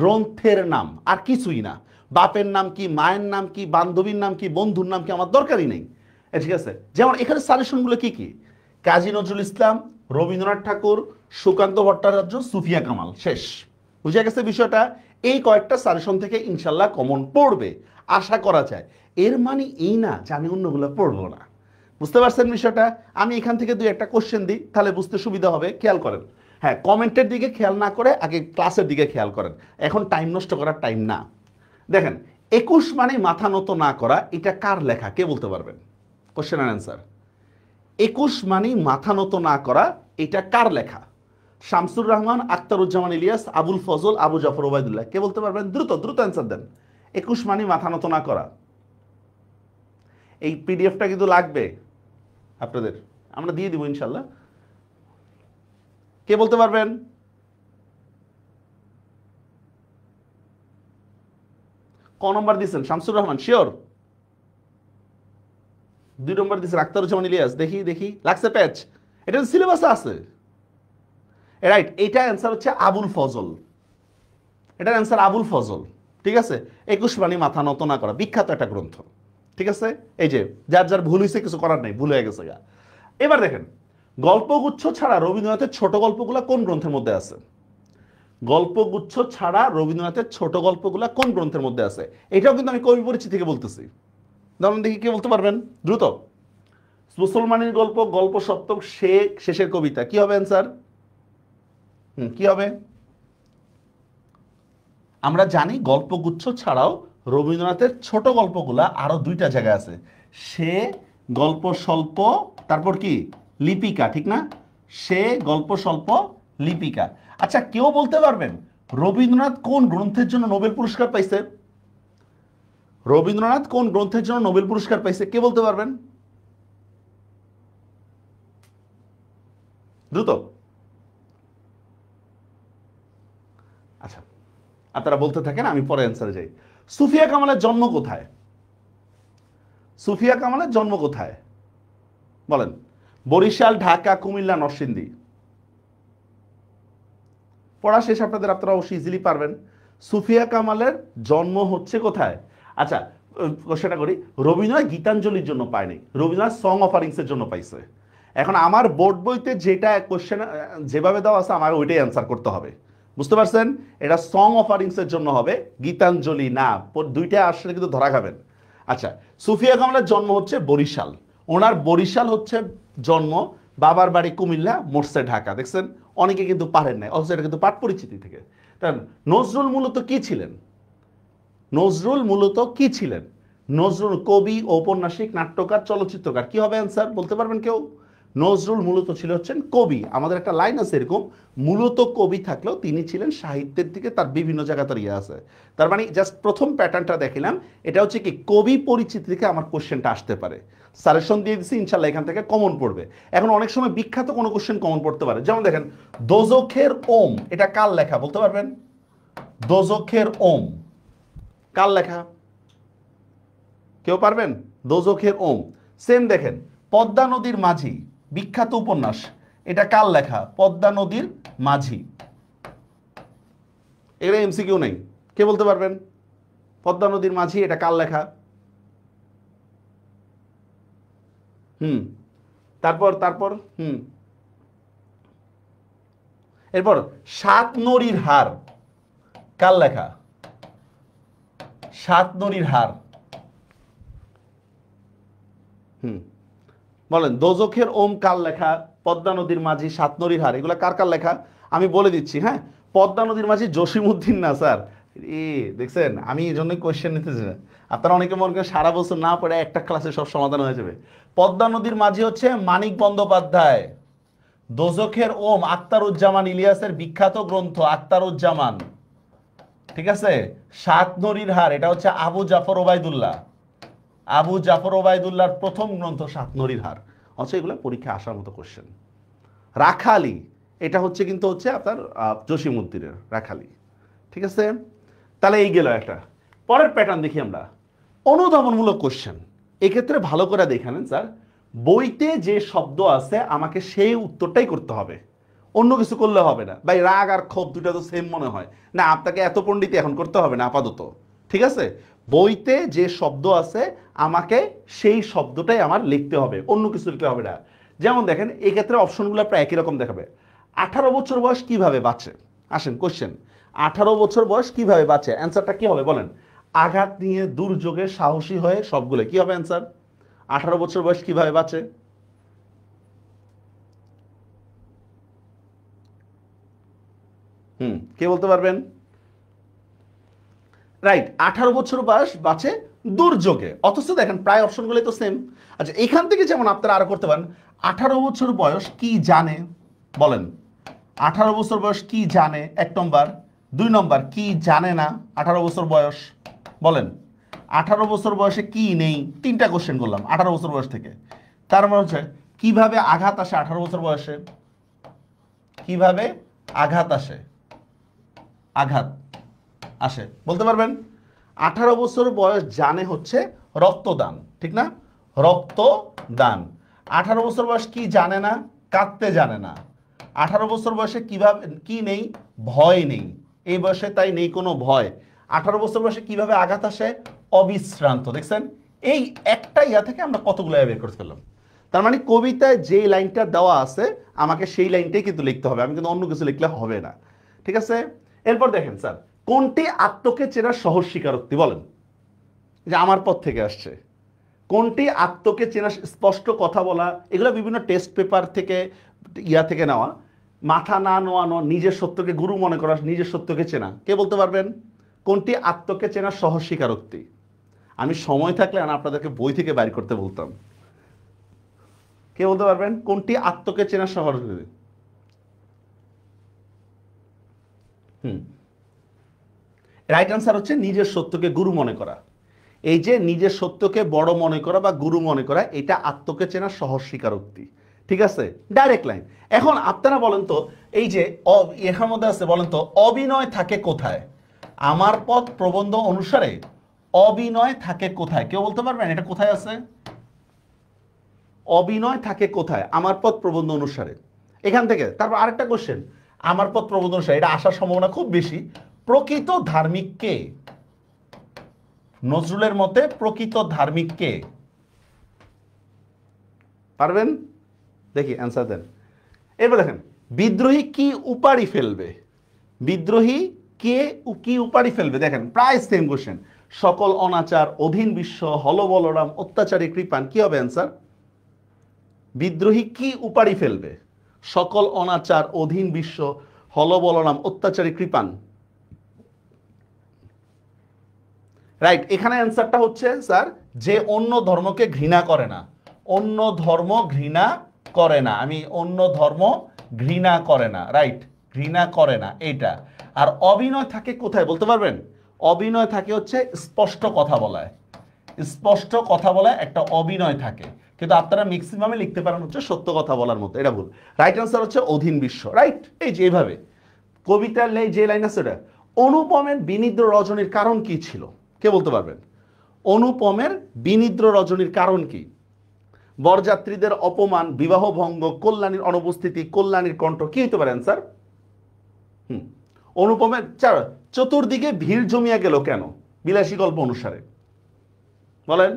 গ্রন্থের নাম, আর কিছুই না। বাপের নাম কি, মায়ের নাম কি, বান্ধবীর নাম কি, বন্ধুর নাম কি, আমার দরকারই নেই। ঠিক আছে, যেমন এখানে সাজেশনগুলো কি কি, কাজী নজরুল ইসলাম, রবীন্দ্রনাথ ঠাকুর, সুকান্ত ভট্টাচার্য, সুফিয়া কামাল, শেষ। বুঝে গেছে বিষয়টা? এই কয়েকটা সাজেশন থেকে ইনশাল্লাহ কমন পড়বে, আশা করা যায়। এর মানে এই না যে আমি অন্যগুলো পড়বো না, বুঝতে পারছেন বিষয়টা? আমি এখান থেকে 2-1টা কোশ্চেন দিই, তাহলে বুঝতে সুবিধা হবে, খেয়াল করেন। হ্যাঁ, কমেন্টের দিকে খেয়াল না করে আগে ক্লাসের দিকে খেয়াল করেন, এখন টাইম নষ্ট করার টাইম না। দেখেন, 21 মানে মাথা নত না করা, এটা কার লেখা কে বলতে পারবেন? কোশ্চেন আর অ্যান্সার। 21 মানে মাথা নত না করা, এটা কার লেখা? শামসুর রহমান, আখতারুজ্জামান ইলিয়াস, আবুল ফজল, আবু জাফর ওবায়দুল্লাহ, কে বলতে পারবেন? দ্রুত দ্রুত অ্যান্সার দেন। 21 মানে মাথা নত না করা। এই পিডিএফটা কিন্তু লাগবে আপনাদের, আমরা দিয়ে দিব ইনশাল্লাহ। কে বলতে পারবেন? ক নম্বর দিচ্ছেন? শামসুর রহমান শিওর? 2 নম্বর দিচ্ছেন আখতারুজ্জামান ইলিয়াস, দেখি দেখি লাগছে প্যাচ, এটা সিলেবাসে আছে। রাইট, এটা অ্যান্সার হচ্ছে আবুল ফজল, এটার অ্যান্সার আবুল ফজল। ঠিক আছে, 21 মানে মাথা নত না করা, বিখ্যাত একটা গ্রন্থ। ঠিক আছে, এই যে যার যার ভুল হয়েছে কিছু করার নেই, ভুল হয়ে গেছে গা। এবার দেখেন, গল্পগুচ্ছ ছাড়া রবীন্দ্রনাথের ছোট গল্পগুলা কোন গ্রন্থের মধ্যে আছে? গল্পগুচ্ছ ছাড়া রবীন্দ্রনাথের ছোট গল্পগুলা কোন গ্রন্থের মধ্যে আছে? এটাও কিন্তু আমি কবি পরিচিতি থেকে বলতেছি। ধরুন দেখি কে বলতে পারবেন দ্রুত। মুসলমানের গল্প, গল্প সপ্তক, শেষের কবিতা, কি হবে অ্যান্সার? কি হবে? আমরা জানি গল্পগুচ্ছ ছাড়াও রবীন্দ্রনাথের ছোট গল্পগুলা আরো 2টা জায়গায় আছে, সে গল্প স্বল্প, তারপর কি লিপিকা, ঠিক না? সে গল্প স্বল্প, লিপিকা। আচ্ছা, কেউ বলতে পারবেন রবীন্দ্রনাথ কোন গ্রন্থের জন্য নোবেল পুরস্কার পাইছে? রবীন্দ্রনাথ কোন গ্রন্থের জন্য নোবেল পুরস্কার পাইছে, কে বলতে পারবেন দ্রুত? আচ্ছা, আপনারা বলতে থাকেন, আমি পরে অ্যান্সারে যাই। সুফিয়া কামালের জন্ম কোথায়? সুফিয়া কামালের জন্ম কোথায় বলেন? বরিশাল, ঢাকা, কুমিল্লা, নরসিংদী। পড়া শেষ আপনাদের, আপনারা অবশ্যই ইজিলি পারবেন। সুফিয়া কামালের জন্ম হচ্ছে কোথায়? আচ্ছা কোশ্চেনটা করি, রবীন্দ্রনাথ গীতাঞ্জলির জন্য পায়নি, রবীন্দ্রনাথ সং অফারিংসের জন্য পাইছে। এখন আমার বোর্ড বইতে যেটা কোশ্চেন যেভাবে দেওয়া আছে আমার ওইটাই অ্যান্সার করতে হবে, বুঝতে পারছেন? এটা সং অফারিংসের জন্য হবে, গীতাঞ্জলি না। দুইটা আসলে কিন্তু ধরা খাবেন। আচ্ছা, সুফিয়া কামালের জন্ম হচ্ছে বরিশাল, ওনার বরিশাল হচ্ছে জন্ম, বাবার বাড়ি কুমিল্লা, মরছে ঢাকা। দেখছেন অনেকে কিন্তু পারেন নাই, অথচ এটা কিন্তু পাঠ পরিচিতি থেকে। নজরুল মূলত কি ছিলেন? নজরুল মূলত কি ছিলেন? নজরুল কবি, ঔপন্যাসিক, নাট্যকার, চলচ্চিত্রকার। কি হবে অ্যান্সার বলতে পারবেন কেউ? নজরুল মূলত ছিল হচ্ছেন কবি। আমাদের একটা লাইন আছে এরকম, মূলত কবি থাকলেও তিনি ছিলেন সাহিত্যের দিকে, তার বিভিন্ন জায়গা তার ইয়ে আছে। তার মানে জাস্ট প্রথম প্যাটার্নটা দেখিলাম, এটা হচ্ছে কি কবি পরিচিতি থেকে আমার কোশ্চেনটা আসতে পারে। সাজেশন দিয়ে দিচ্ছি, ইনশাল্লাহ এখান থেকে কমন পড়বে। এখন অনেক সময় বিখ্যাত কোনো কোশ্চেন কমন পড়তে পারে, যেমন দেখেন দোজখের ওম, এটা কার লেখা বলতে পারবেন? দোজখের ওম কার লেখা? কেউ পারবেন? দোজখের ওম। সেম দেখেন পদ্মা নদীর মাঝি, বিখ্যাত উপন্যাস, এটা কার লেখা? পদ্মা নদীর মাঝি। এগুলো এমসিকিউ নেই, কে বলতে পারবেন? পদ্মা নদীর মাঝি এটা কার লেখা? তারপর তারপর এরপর সাত নড়ির হার কার লেখা? সাত নড়ির হার। বলেন দোজখের ওম কার লেখা? পদ্মা নদীর মাঝি, সাত নড়ির হার, এগুলো কার কার লেখা? আমি বলে দিচ্ছি, হ্যাঁ। পদ্মা নদীর মাঝি জসিমউদ্দিন না স্যার। দেখছেন আমি এই জন্যই কোয়েশ্চেন নিতেছি না। আপনারা অনেকে মনে করেন সারা বছর না পড়ে একটা ক্লাসে সব সমাধান হয়ে যাবে। পদ্মা নদীর মাঝি হচ্ছে মানিক বন্দ্যোপাধ্যায়। দোজখের ওম আখতারুজ্জামান ইলিয়াসের বিখ্যাত গ্রন্থ, আখতারুজ্জামান, ঠিক আছে। সাত নড়ির হার এটা হচ্ছে আবু জাফর ওবায়দুল্লাহ, আবু জাফর ওবায়দুল্লাহর প্রথম গ্রন্থ সাত নড়ির হার। অথচ এগুলো পরীক্ষা আসার মতো কোশ্চেন। রাখালি এটা হচ্ছে কিন্তু হচ্ছে আপনার জসিমউদ্দিনের রাখালি, ঠিক আছে। তাহলে এই গেল একটা। পরের প্যাটার্ন দেখি আমরা, অনুধাবনমূলক কোশ্চেন। এক্ষেত্রে ভালো করে দেখে নেন স্যার, বইতে যে শব্দ আছে আমাকে সেই উত্তরটাই করতে হবে, অন্য কিছু করলে হবে না। ভাই রাগ আর ক্ষোভ দুটো তো সেম মনে হয় না, আপনাকে এত পণ্ডিত এখন করতে হবে না আপাতত, ঠিক আছে। বইতে যে শব্দ আছে আমাকে সেই শব্দটাই আমার লিখতে হবে, অন্য কিছু লিখতে হবে না। যেমন দেখেন এই ক্ষেত্রে অপশনগুলো প্রায় একই রকম দেখাবে। 18 বছর বয়স কিভাবে বাঁচে? আসেন কোশ্চেন, 18 বছর বয়স কিভাবে বাঁচে? অ্যান্সারটা কি হবে বলেন? আঘাত নিয়ে, দুর্যোগে, সাহসী হয়ে, সবগুলো কি হবে অ্যান্সার? 18 বছর বয়স কিভাবে বাঁচে? কে বলতে পারবেন? রাইট, 18 বছর বয়স বাঁচে দুর্যোগে। অথচ দেখেন প্রায় অপশনগুলো তো সেম। আচ্ছা এখান থেকে যেমন আপনারা আরো করতে পারেন, 18 বছর বয়স কি জানে বলেন? 18 বছর বয়স কি জানে 1 নম্বর, 2 নম্বর কি জানে না 18 বছর বয়স বলেন? 18 বছর বয়সে কি নেই? 3টা কোশ্চেন করলাম 18 বছর বয়স থেকে। তার মানে হচ্ছে কিভাবে আঘাত আসে 18 বছর বয়সে? কিভাবে আঘাত আসে? আঘাত আসে বলতে পারবেন? 18 বছর বয়স জানে হচ্ছে রক্তদান, ঠিক না? রক্তদান। 18 বছর বয়স কি জানে না? কাঁদতে জানে না। 18 বছর বয়সে কিভাবে কি নেই? ভয় নেই, এই বয়সে তাই নেই কোনো ভয়। 18 বছর বয়সে কিভাবে আঘাত আসে? অবিশ্রান্ত। দেখছেন এই একটা ইয়া থেকে আমরা কতগুলো বের করে ফেললাম। তার মানে কবিতায় যে লাইনটা দেওয়া আছে আমাকে সেই লাইনটাই কিন্তু লিখতে হবে, আমি কিন্তু অন্য কিছু লিখলে হবে না, ঠিক আছে। এরপর দেখেন স্যার, কোনটি আত্মকে চেনার সহজ স্বীকারোক্তি বলেন? যে আমার পথ থেকে আসছে। কোনটি আত্মকে চেনার স্পষ্ট কথা বলা, এগুলো বিভিন্ন টেস্ট পেপার থেকে ইয়া থেকে নেওয়া। মাথা না নোয়ানো, নিজের সত্যকে গুরু মনে করা, নিজের সত্যকে চেনা। কে বলতে পারবেন কোনটি আত্মকে চেনার সহজ স্বীকারোক্তি? আমি সময় থাকলে আপনাদেরকে বই থেকে বাইর করতে বলতাম। কে বলতে পারবেন কোনটি আত্মকে চেনার সহজ? রাইট আনসার হচ্ছে নিজের সত্যকে গুরু মনে করা। এই যে নিজের সত্যকে বড় মনে করা বা গুরু মনে করা, এটা আত্মকে চেনার সহজ স্বীকারোক্তি, ঠিক আছে। Direct line. এখন আপনারা বলেন তো, এই যে এখার মধ্যে আছে বলেন তো, অবিনয় থাকে কোথায়? আমার পথ প্রবন্ধ অনুসারে অবিনয় থাকে কোথায়? কেউ বলতে পারবেন এটা কোথায় আছে? অবিনয় থাকে কোথায়? আমার পথ প্রবন্ধ অনুসারে। এখান থেকে তারপর আরেকটা কোশ্চেন, আমার পথ প্রবন্ধ অনুসারে এটা আসার সম্ভাবনা খুব বেশি। প্রকৃত ধার্মিক কে? নজরুলের মতে প্রকৃত ধার্মিক কে? পারবেন? দেখি অ্যান্সার দেন। এবার দেখেন, বিদ্রোহী কি উপাড়ি ফেলবে? বিদ্রোহী কে কি উপাড়ি ফেলবে? দেখেন প্রায় সেম কোশ্চেন। সকল অনাচার, অধীন বিশ্ব, হল বলরাম, অত্যাচারী কৃপান, কি হবে অ্যান্সার? বিদ্রোহী কি উপাড়ি ফেলবে? সকল অনাচার, অধীন বিশ্ব, হল বলরাম, অত্যাচারী কৃপান। রাইট, এখানে অ্যান্সারটা হচ্ছে স্যার যে অন্য ধর্মকে ঘৃণা করে না। অন্য ধর্ম ঘৃণা করে না, আমি অন্য ধর্ম ঘৃণা করে না, রাইট, ঘৃণা করে না এইটা। আর অবিনয় থাকে কোথায় বলতে পারবেন? অবিনয় থাকে হচ্ছে স্পষ্ট কথা বলায়। স্পষ্ট কথা বলায় একটা অবিনয় থাকে, কিন্তু আপনারা ম্যাক্সিমামে লিখতে পারেন হচ্ছে সত্য কথা বলার মতো, এটা ভুল। রাইট অ্যান্সার হচ্ছে অধীন বিশ্ব, রাইট। এই যে এইভাবে কবিতার যে লাইন আছে ওটা, অনুপমের বিনিদ্র রজনীর কারণ কি ছিল? কে বলতে পারবেন? অনুপমের বিনিদ্র রজনীর কারণ কি? বরযাত্রীদের অপমান, বিবাহ ভঙ্গ, কল্যাণীর অনুপস্থিতি, কল্যাণীর কণ্ঠ, কি হতে পারে অ্যান্সার? অনুপমের চতুর্দিকে ভিড় জমিয়া গেল কেন? বিলাসী গল্প অনুসারে বলেন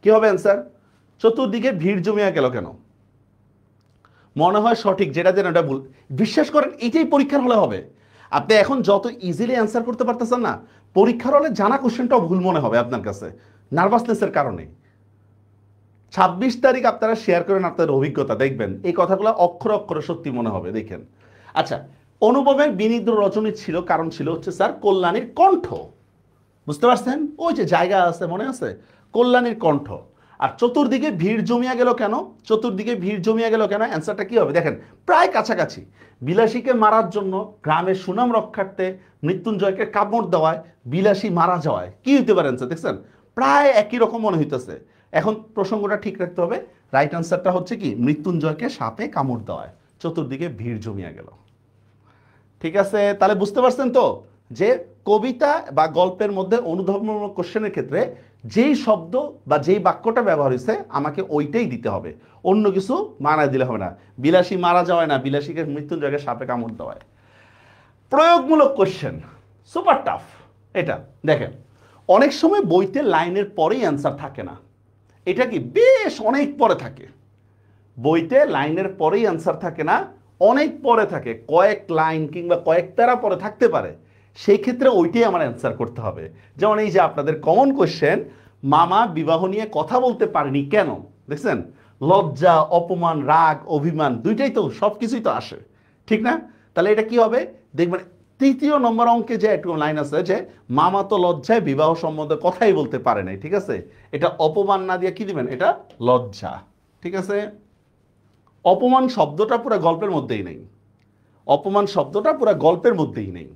কি হবে অ্যান্সার? চতুর্দিকে ভিড় জমিয়া গেল কেন? মনে হয় সঠিক, যেটা যেন এটা ভুল। বিশ্বাস করেন এটাই পরীক্ষার হলে হবে। আপনি এখন যত ইজিলি অ্যান্সার করতে পারতেছেন না, পরীক্ষার হলে জানা কোশ্চেনটাও ভুল মনে হবে আপনার কাছে, নার্ভাসনেসের কারণে। 26 তারিখ আপনারা শেয়ার করেন আপনাদের অভিজ্ঞতা, দেখবেন এই কথাগুলো অক্ষরে অক্ষরে সত্যি মনে হবে, দেখেন। আচ্ছা, অনুপমের বিনিদ্র রজনী ছিল, কারণ ছিল হচ্ছে স্যার কল্যাণীর কণ্ঠ। বুঝতে পারছেন? ওই যে জায়গা আছে মনে আছে, কল্যাণীর কণ্ঠ। আর চতুর্দিকে ভিড় জমিয়া গেল কেন? চতুর্দিকে ভিড় জমিয়া গেল কেন? অ্যান্সারটা কি হবে দেখেন, প্রায় কাছাকাছি। বিলাসীকে মারার জন্য, গ্রামের সুনাম রক্ষার্থে, মৃত্যুঞ্জয়কে কামড় দেওয়ায়, বিলাসী মারা যাওয়ায়, কি হইতে পারে অ্যান্সার? দেখছেন প্রায় একই রকম মনে হইতেছে। এখন প্রসঙ্গটা ঠিক রাখতে হবে। রাইট অ্যান্সারটা হচ্ছে কি, মৃত্যুঞ্জয়কে সাপে কামড় দেওয়ায়, চতুর্দিকে ভিড় জমিয়া গেল। ঠিক আছে, তাহলে বুঝতে পারছেন তো যে কবিতা বা গল্পের মধ্যে অনুধর্মমূলক কোশ্চেনের ক্ষেত্রে যেই শব্দ বা যেই বাক্যটা ব্যবহার হয়েছে আমাকে ওইটাই দিতে হবে, অন্য কিছু মানায় দিলে হবে না। বিলাসী মারা যাওয়ায় না, বিলাসীকে মৃত্যুঞ্জয়কে সাপে কামড় দেওয়ায়। প্রয়োগমূলক কোশ্চেন, সুপার টাফ এটা। দেখেন অনেক সময় বইতে লাইনের পরেই অ্যান্সার থাকে না, এটা কি বেশ অনেক পরে থাকে। বইতে লাইনের পরেই অ্যান্সার থাকে না, অনেক পরে থাকে, কয়েক লাইন কিংবা কয়েক প্যারা পরে থাকতে পারে। সেই ক্ষেত্রে ওইটাই আমার অ্যান্সার করতে হবে। যেমন এই যে আপনাদের কমন কোশ্চেন, মামা বিবাহ নিয়ে কথা বলতে পারেনি কেন? দেখছেন, লজ্জা, অপমান, রাগ, অভিমান দুইটাই তো, সব কিছুই তো আসে, ঠিক না? তাহলে এটা কি হবে দেখবেন, তৃতীয় নম্বর অঙ্কে যে একটু লাইন আছে যে মামা তো লজ্জায় বিবাহ সম্বন্ধে কথাই বলতে পারে নাই, ঠিক আছে? এটা অপমান না দিয়ে কি দিবেন, এটা লজ্জা, ঠিক আছে? অপমান শব্দটা পুরো গল্পের মধ্যেই নেই, অপমান শব্দটা পুরো গল্পের মধ্যেই নেই।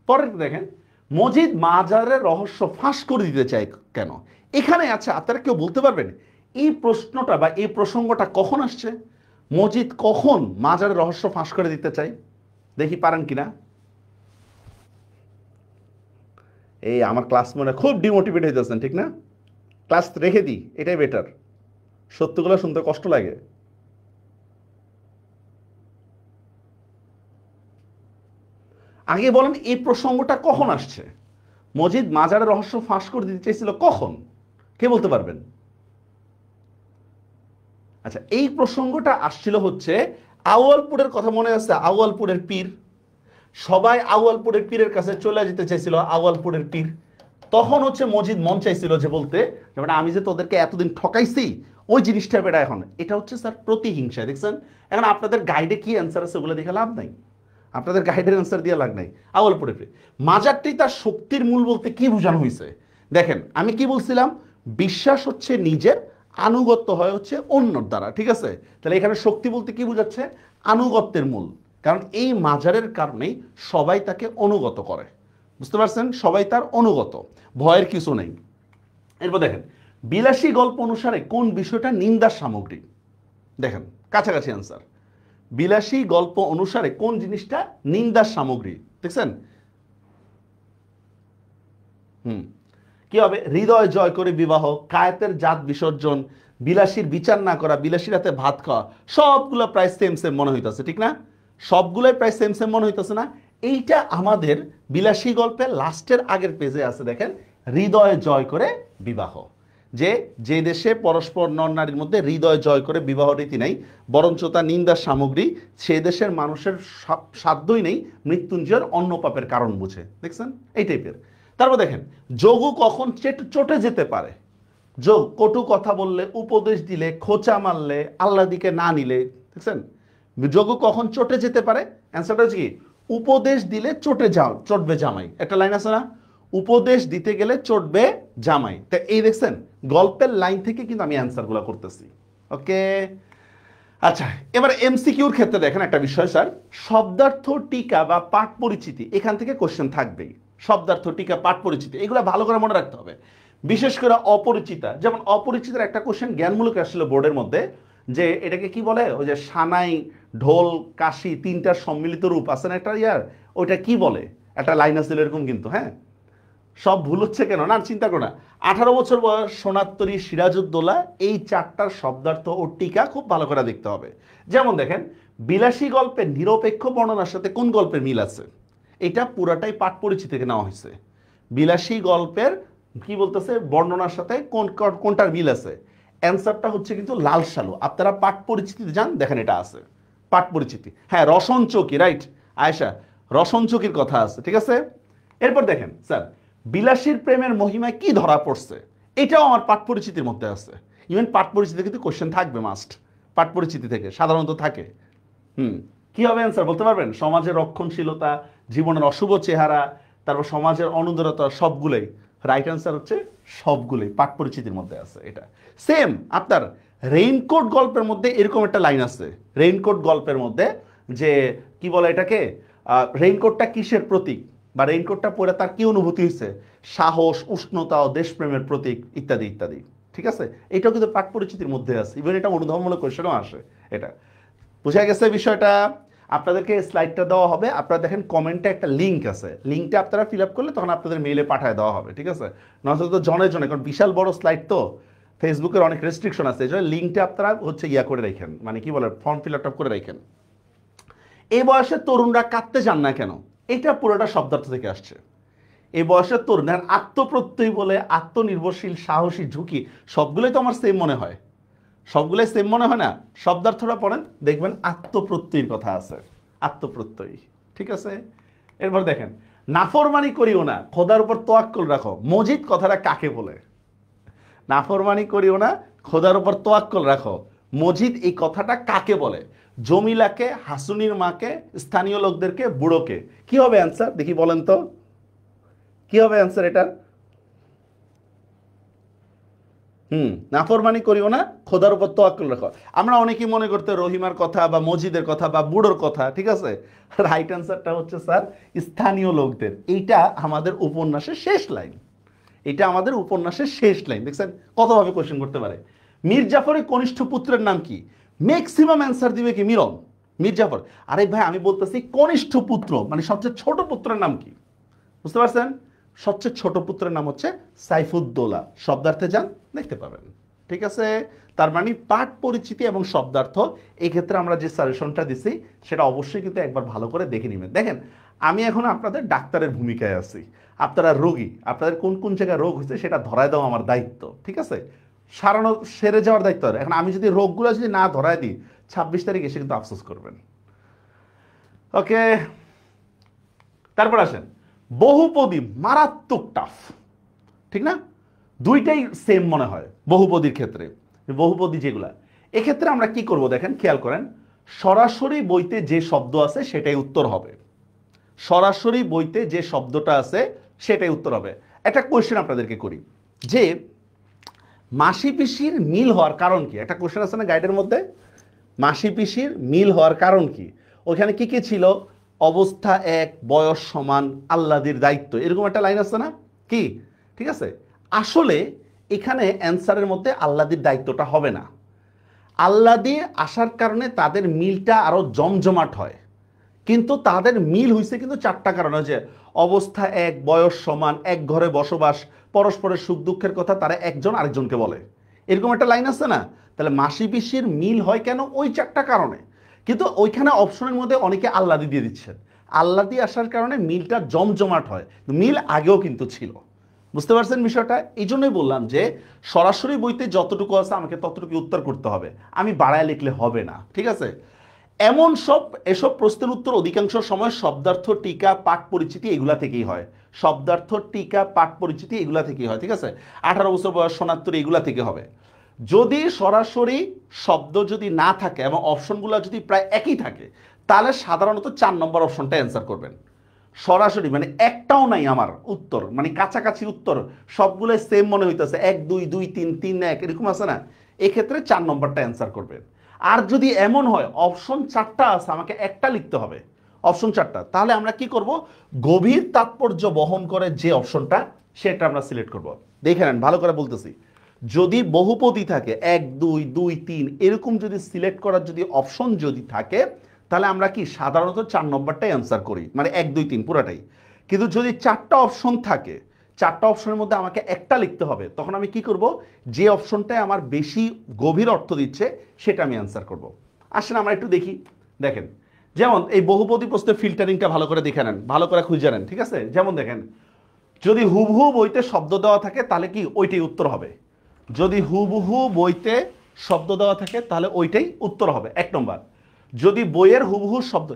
পরে দেখেন, মজিদ মাজারের রহস্য ফাঁস করে দিতে চায় কেন? এখানে আচ্ছা আপনারা কেউ বলতে পারবেন এই প্রশ্নটা বা এই প্রসঙ্গটা কখন আসছে? মজিদ কখন মাজারের রহস্য ফাঁস করে দিতে চায়? দেখি পারেন কিনা। এই আমার ক্লাস মনে খুব ডিমোটিভেট হইতেছেন, ঠিক না? ক্লাস রেখে দিই, এটাই বেটার, সত্যগুলো শুনতে কষ্ট লাগে। আগে বলেন এই প্রসঙ্গটা কখন আসছে? মজিদ মাজারের রহস্য ফাঁস করে দিতে চাইছিল কখন? কে বলতে পারবেন? আচ্ছা, এই প্রসঙ্গটা আসছিল হচ্ছে আউয়ালপুরের কথা মনে আছে? আউয়ালপুরের পীর, সবাই আউয়ালপুরের পীরের কাছে চলে যেতে চাইছিল, আউয়ালপুরের পীর। তখন হচ্ছে মজিদ মন চাইছিল যে বলতে, যেমন আমি যে তোদেরকে এতদিন ঠকাইছি ওই জিনিসটা বেটা এখন, এটা হচ্ছে স্যার প্রতিহিংসা। দেখছেন, এখন আপনাদের গাইডে কি অ্যান্সার আছে ওগুলো দেখে লাভ নাই, আপনাদের গাইডের অ্যান্সার দিয়ে লাগ নাই। আউয়ালপুরে মাজারটি তার শক্তির মূল বলতে কি বোঝানো হয়েছে? দেখেন আমি কি বলছিলাম, বিশ্বাস হচ্ছে নিজের, আনুগত্য হয় হচ্ছে অন্যর দ্বারা, ঠিক আছে? তাহলে এখানে শক্তি বলতে কি বোঝাচ্ছে? আনুগত্যের মূল, কারণ এই মাজারের কারণেই সবাই তাকে অনুগত করে। বুঝতে পারছেন, সবাই তার অনুগত, ভয়ের কিছু নেই। এরপর দেখেন, বিলাসী গল্প অনুসারে কোন বিষয়টা নিন্দার সামগ্রী? দেখেন কাছাকাছি অ্যান্সার, বিলাসী গল্প অনুসারে কোন জিনিসটা নিন্দার সামগ্রী? দেখছেন, কি হবে? হৃদয় জয় করে বিবাহ, কায়েতের জাত বিসর্জন, বিলাসীর বিচার না করা, বিলাসীর হাতে ভাত খাওয়া, সবগুলো প্রায় সেম সেম মনে হইতেছে, ঠিক না? সবগুলোই প্রায় সেম সেম মনে হইতেছে না? এইটা আমাদের বিলাসী গল্পের লাস্টের আগের পেজে আছে, দেখেন, হৃদয় জয় করে বিবাহ। যে যে দেশে পরস্পর নর নারীর মধ্যে হৃদয় জয় করে বিবাহ রীতি নেই, বরঞ্চ তা নিন্দার সামগ্রী, সে দেশের মানুষের সাধ্যই নেই মৃত্যুঞ্জয়ের অন্য পাপের কারণ বুঝে। দেখছেন এই টাইপের। তারপর দেখেন, যোগু কখন চটে যেতে পারে। যোগ কটু কথা বললে, উপদেশ দিলে, খোঁচা মারলে, আল্লাহ দিকে না নিলে, দেখছেন যোগু কখন চটে যেতে পারে? অ্যান্সারটা হচ্ছে কি, উপদেশ দিলে চটবে জামাই। একটা লাইন আছে না, উপদেশ দিতে গেলে চটবে জামাই। তা এই দেখছেন গল্পের লাইন থেকে কিন্তু আমি অ্যান্সারগুলো করতেছি। ওকে, আচ্ছা, এবার এমসিকিউর ক্ষেত্রে দেখেন একটা বিষয় স্যার, শব্দার্থ টিকা বা পাঠ পরিচিতি, এখান থেকে কোশ্চেন থাকবেই। শব্দার্থ টিকা, পাঠ পরিচিতি, এগুলো ভালো করে মনে রাখতে হবে। বিশেষ করে অপরিচিতা, যেমন অপরিচিতার একটা কোশ্চেন জ্ঞানমূলক আসছিল বোর্ডের মধ্যে, যে এটাকে কি বলে, ওই যে সানাই, ঢোল, কাশি, তিনটার সম্মিলিত রূপ আছে না একটা ইয়ার, ওইটা কি বলে? একটা লাইন আছে এরকম কিন্তু, হ্যাঁ, সব ভুল হচ্ছে কেন না চিন্তা করো না। 18 বছর বয়স সোনাত্তরী সিরাজউদ্দৌলা, এই চারটার শব্দার্থ ও টিকা খুব ভালো করে দেখতে হবে। যেমন দেখেন, বিলাসী গল্পের নিরপেক্ষ বর্ণনার সাথে কোন গল্পের মিল আছে? এটা পুরাটাই পাঠ পরিচিতি থেকে নেওয়া হয়েছে। বিলাসী গল্পের কি বলতেছে, বর্ণনার সাথে কোনটার মিল আছে? অ্যান্সারটা হচ্ছে কিন্তু লাল সালু। আপনারা পাঠ পরিচিতিতে যান, দেখেন এটা আছে পাঠ পরিচিতি। হ্যাঁ, রসন চৌকি, রাইট আয়েশা, রসন চৌকির কথা আছে, ঠিক আছে। এরপর দেখেন স্যার, বিলাসীর প্রেমের মহিমায় কি ধরা পড়ছে, এটাও আমার পাঠ পরিচিতির মধ্যে আছে। ইভেন পাঠ পরিচিতি কিন্তু কোশ্চেন থাকবে, মাস্ট পাঠ পরিচিতি থেকে সাধারণত থাকে। কি হবে অ্যান্সার বলতে পারবেন? সমাজের রক্ষণশীলতা, জীবনের অশুভ চেহারা, তারপর সমাজের অনুদারতা, সবগুলোই রাইট অ্যান্সার হচ্ছে, সবগুলোই পাঠ পরিচিতির মধ্যে আছে। এটা সেম আপনার রেইনকোট গল্পের মধ্যে এরকম একটা লাইন আছে, রেইনকোট গল্পের মধ্যে, যে কি বলে এটাকে, রেইনকোটটা কিসের প্রতীক, বা রেইনকোটটা পরে তার কি অনুভূতি হয়েছে, সাহস, উষ্ণতা ও দেশপ্রেমের প্রতীক, ইত্যাদি ইত্যাদি, ঠিক আছে। এটাও কিন্তু পাঠ পরিচিতির মধ্যে আছে, ইভেন এটা অনুধাবনমূলক কোশ্চেনও আসে। এটা বুঝা গেছে বিষয়টা? আপনাদেরকে স্লাইডটা দেওয়া হবে, আপনারা দেখেন কমেন্টে একটা লিঙ্ক আছে, লিঙ্কটা আপনারা ফিল আপ করলে তখন আপনাদের মেইলে পাঠায় দেওয়া হবে, ঠিক আছে। নয়তো তো জনে জনে, কারণ বিশাল বড় স্লাইড তো, ফেসবুকের অনেক রেস্ট্রিকশন আছে, এই জন্য লিঙ্কটা আপনারা হচ্ছে ইয়া করে রাখেন, মানে কি বলে, ফর্ম ফিল আপ করে রাখেন। এই বয়সের তরুণরা কাঁদতে চান না কেন, এটা পুরোটা শব্দার্থ থেকে আসছে। এই বয়সের তরুণ আত্মপ্রত্যয়ী বলে, আত্মনির্ভরশীল, সাহসী, ঝুঁকি, সবগুলোই তো আমার সেম মনে হয়, সবগুলোই সেম মনে হয় না? শব্দার্থটা পড়েন, দেখবেন আত্মপ্রত্যয়ের কথা আছে, আত্মপ্রত্যয়ী, ঠিক আছে। এরপর দেখেন, নাফরমানি করিও না, খোদার উপর তোয়াক্কুল রাখো, মজিদ কথাটা কাকে বলে? নাফরমানি করিও না, খোদার উপর তোয়াক্কুল রাখো, মজিদ এই কথাটা কাকে বলে? জমিলাকে, হাসুনির মাকে, স্থানীয় লোকদেরকে, বুড়োকে। কি হবে অ্যান্সার দেখি বলেন তো, কি হবে অ্যান্সার এটা? নাফরমানি করিও না, খোদার উপর তাওয়াক্কুল রাখো। আমরা অনেকেই মনে করতে রহিমার কথা বা মজিদের কথা বা বুড়োর কথা, ঠিক আছে। রাইট অ্যান্সারটা হচ্ছে স্যার স্থানীয় লোকদের। এইটা আমাদের উপন্যাসের শেষ লাইন, এটা আমাদের উপন্যাসের শেষ লাইন। দেখছেন কতভাবে কোশ্চেন করতে পারে। মীর জাফরের কনিষ্ঠ পুত্রের নাম কি? ম্যাক্সিমাম অ্যান্সার দিবে কি মিরন, মীর জাফর। আরে ভাই আমি বলতেছি কনিষ্ঠ পুত্র মানে সবচেয়ে ছোট পুত্রের নাম কি, বুঝতে পারছেন? সবচেয়ে ছোট পুত্রের নাম হচ্ছে সাইফুদ্দৌলা। শব্দার্থে যান, দেখতে পাবেন, ঠিক আছে। তার মানে পাঠ পরিচিতি এবং শব্দার্থ, এই ক্ষেত্রে আমরা যে সাজেশনটা দিছি সেটা অবশ্যই কিন্তু একবার ভালো করে দেখে নেবেন। দেখেন আমি এখন আপনাদের ডাক্তারের ভূমিকায় আছি, আপনারা রোগী, আপনাদের কোন কোন জায়গায় রোগ হয়েছে সেটা ধরায় দেওয়া আমার দায়িত্ব, ঠিক আছে। সারানো, সেরে যাওয়ার দায়িত্ব। এখন আমি যদি রোগগুলো যদি না ধরায় দিই, 26 তারিখ এসে কিন্তু আফসোস করবেন। ওকে, তারপর আসেন বহুপদী, মারাত্মক টাফ, ঠিক না? দুইটাই সেম মনে হয় বহুপদীর ক্ষেত্রে। বহুপদী যেগুলা, এক্ষেত্রে আমরা কি করব দেখেন, খেয়াল করেন, সরাসরি বইতে যে শব্দ আছে সেটাই উত্তর হবে। সরাসরি বইতে যে শব্দটা আছে সেটাই উত্তর হবে। একটা কোয়েশ্চেন আপনাদেরকে করি, যে মাসি পিসির মিল হওয়ার কারণ কি? একটা কোয়েশ্চেন আছে না গাইডের মধ্যে, মাসি পিসির মিল হওয়ার কারণ কি? ওইখানে কি কি ছিল? অবস্থা এক, বয়স সমান, আল্লাদির দায়িত্ব, এরকম একটা লাইন আছে না কি? ঠিক আছে, আসলে এখানে অ্যান্সারের মধ্যে আল্লাদির দায়িত্বটা হবে না। আল্লাদি আসার কারণে তাদের মিলটা আরো জমজমাট হয়। কিন্তু তাদের মিল হয়েছে কিন্তু চারটা কারণে, যে অবস্থা এক, বয়স সমান, এক ঘরে বসবাস, পরস্পরের সুখ দুঃখের কথা তারা একজন আরেকজনকে বলে, এরকম একটা লাইন আছে না? তাহলে মাসি পিসির মিল হয় কেন? ওই চারটা কারণে। কিন্তু ওইখানে অপশনের মধ্যে অনেকে আল্লাদি দিয়ে দিচ্ছেন, আল্লাদি আসার কারণে মিলটা জমজমাট হয়। মিল আগেও কিন্তু ছিল। বুঝতে পারছেন বিষয়টা? এই জন্যই বললাম যে সরাসরি বইতে যতটুকু আছে আমাকে ততটুকু উত্তর করতে হবে, আমি বাড়ায় লিখলে হবে না, ঠিক আছে? এসব প্রশ্নের উত্তর অধিকাংশ সময় শব্দার্থ, টিকা, পাঠ পরিচিতি এগুলা থেকেই হয়। শব্দার্থ, টিকা, পাঠ পরিচিতি এগুলা থেকেই হয়, ঠিক আছে? 18 বছর বয়স, শোনাত্তর, এগুলা থেকে হবে। যদি সরাসরি শব্দ যদি না থাকে এবং অপশনগুলো যদি প্রায় একই থাকে, তাহলে সাধারণত 4 নম্বর অপশনটা অ্যান্সার করবেন। সরাসরি মানে একটাও নাই আমার উত্তর, মানে কাছাকাছি উত্তর সবগুলো সেম মনে হইতেছে, 1 2 2 3 3 1 এরকম আছে না, এক্ষেত্রে 4 নম্বরটা অ্যান্সার করবেন। আর যদি এমন হয় অপশন 4টা আছে, আমাকে একটা লিখতে হবে, অপশন 4টা, তাহলে আমরা কি করব? গভীর তাৎপর্য বহন করে যে অপশনটা, সেটা আমরা সিলেক্ট করব। দেখে নেন, ভালো করে বলতেছি। যদি বহুপদী থাকে 1 2 2 3 এরকম যদি সিলেক্ট করার যদি অপশন যদি থাকে, তাহলে আমরা কি সাধারণত 4 নম্বরটাই অ্যান্সার করি, মানে 1 2 3 পুরাটাই। কিন্তু যদি 4টা অপশন থাকে, 4টা অপশনের মধ্যে আমাকে একটা লিখতে হবে, তখন আমি কি করব? যে অপশনটায় আমার বেশি গভীর অর্থ দিচ্ছে সেটা আমি অ্যান্সার করব। আসেন আমরা একটু দেখি। দেখেন, যেমন এই বহুপদী প্রশ্নের ফিল্টারিংটা ভালো করে দেখে নেন, ভালো করে খুঁজে নেন, ঠিক আছে? যেমন দেখেন, যদি হুবহু বইতে শব্দ দেওয়া থাকে তাহলে কি ওইটাই উত্তর হবে। যদি হুবহু বইতে শব্দ দেওয়া থাকে তাহলে ওইটাই উত্তর হবে, 1 নম্বর। যদি বইয়ের হুবহু শব্দ,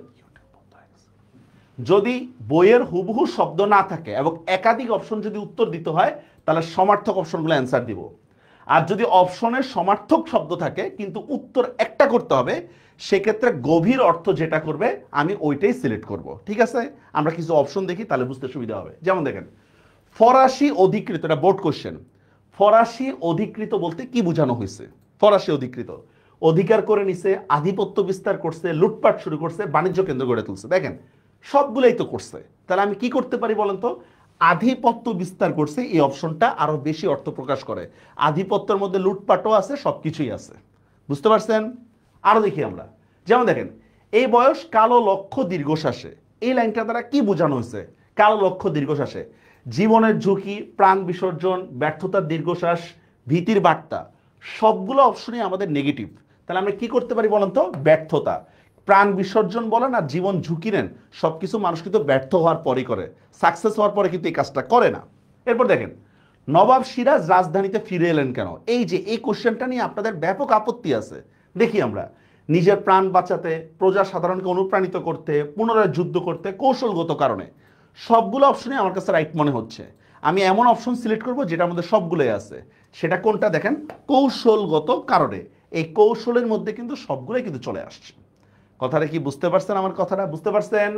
যদি বইয়ের হুবহু শব্দ না থাকে এবং একাধিক অপশন যদি উত্তর দিতে হয়, তাহলে সমার্থক অপশনগুলো অ্যান্সার দিব। আর যদি অপশনের সমার্থক শব্দ থাকে কিন্তু উত্তর একটা করতে হবে, সেক্ষেত্রে গভীর অর্থ যেটা করবে আমি ওইটাই সিলেক্ট করব, ঠিক আছে? আমরা কিছু অপশন দেখি, তাহলে বুঝতে সুবিধা হবে। যেমন দেখেন, ফরাসি অধিকৃত, এটা বোর্ড কোশ্চেন। ফরাসি অধিকৃত বলতে কি বোঝানো হয়েছে? ফরাসি অধিকৃত, অধিকার করে নিছে, আধিপত্য বিস্তার করছে, লুটপাট শুরু করছে, বাণিজ্য কেন্দ্র গড়ে তুলছে। দেখেন সবগুলোই তো করছে, তাহলে আমি কি করতে পারি বলেন তো? আধিপত্য বিস্তার করছে, এই অপশনটা আরো বেশি অর্থ প্রকাশ করে। আধিপত্যের মধ্যে লুটপাটও আছে, সবকিছুই আছে। বুঝতে পারছেন? আরো দেখি আমরা। যেমন দেখেন, এই বয়স কালো লক্ষ্য দীর্ঘশ্বাসে, এই লাইনটা দ্বারা কি বোঝানো হয়েছে? কালো লক্ষ্য দীর্ঘশ্বাসে জীবনের ঝুঁকি, প্রাণ বিসর্জন, ব্যর্থতার দীর্ঘশ্বাস, ভীতির বার্তা, সবগুলো অপশনই আমাদের নেগেটিভ। তাহলে আমরা কি করতে পারি বলেন তো? ব্যর্থতা, প্রাণ বিসর্জন বলেন আর জীবন ঝুঁকি নেন, সবকিছু মানুষ কিন্তু ব্যর্থ হওয়ার পরই করে, সাকসেস হওয়ার পরে কিন্তু এই কাজটা করে না। এরপর দেখেন, নবাব সিরাজ রাজধানীতে ফিরে এলেন কেন? এই যে এই কোশ্চেনটা নিয়ে আপনাদের ব্যাপক আপত্তি আছে। দেখি আমরা, নিজের প্রাণ বাঁচাতে, প্রজা সাধারণকে অনুপ্রাণিত করতে, পুনরায় যুদ্ধ করতে, কৌশলগত কারণে। সবগুলো অপশনই আমার কাছে রাইট মনে হচ্ছে। আমি এমন অপশন সিলেক্ট করব যেটার মধ্যে সবগুলোই আছে। সেটা কোনটা দেখেন? কৌশলগত কারণে। এই কৌশলের মধ্যে কিন্তু সবগুলোই কিন্তু চলে আসছে। কথাটা কি বুঝতে পারছেন? আমার কথাটা বুঝতে পারছেন?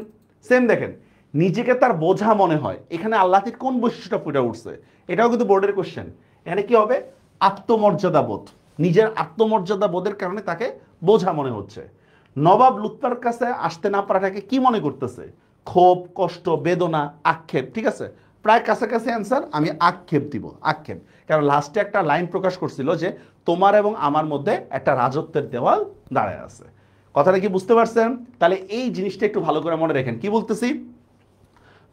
সেম দেখেন, নিজেকে তার বোঝা মনে হয়, এখানে আল্লাহর কোন বৈশিষ্ট্যটা ফুটে উঠছে? এটাও কিন্তু বোর্ডের কোশ্চেন। এখানে কি হবে? আত্মমর্যাদা বোধ, নিজের আত্মমর্যাদা বোধের কারণে তাকে বোঝা মনে হচ্ছে। নবাব লুৎফার কাছে আসতে না পারাটাকে কি মনে করতেছে? ক্ষোভ, কষ্ট, বেদনা, আক্ষেপ, ঠিক আছে? প্রায় কাছাকাছি অ্যান্সার, আমি আক্ষেপ দিব, আক্ষেপ। কারণ লাস্টে একটা লাইন প্রকাশ করছিল যে তোমার এবং আমার মধ্যে একটা রাজত্বের দেওয়াল দাঁড়ায় আছে। কথাটা কি বুঝতে পারছেন? তাহলে এই জিনিসটা একটু ভালো করে মনে রাখেন। কি বলতেছি?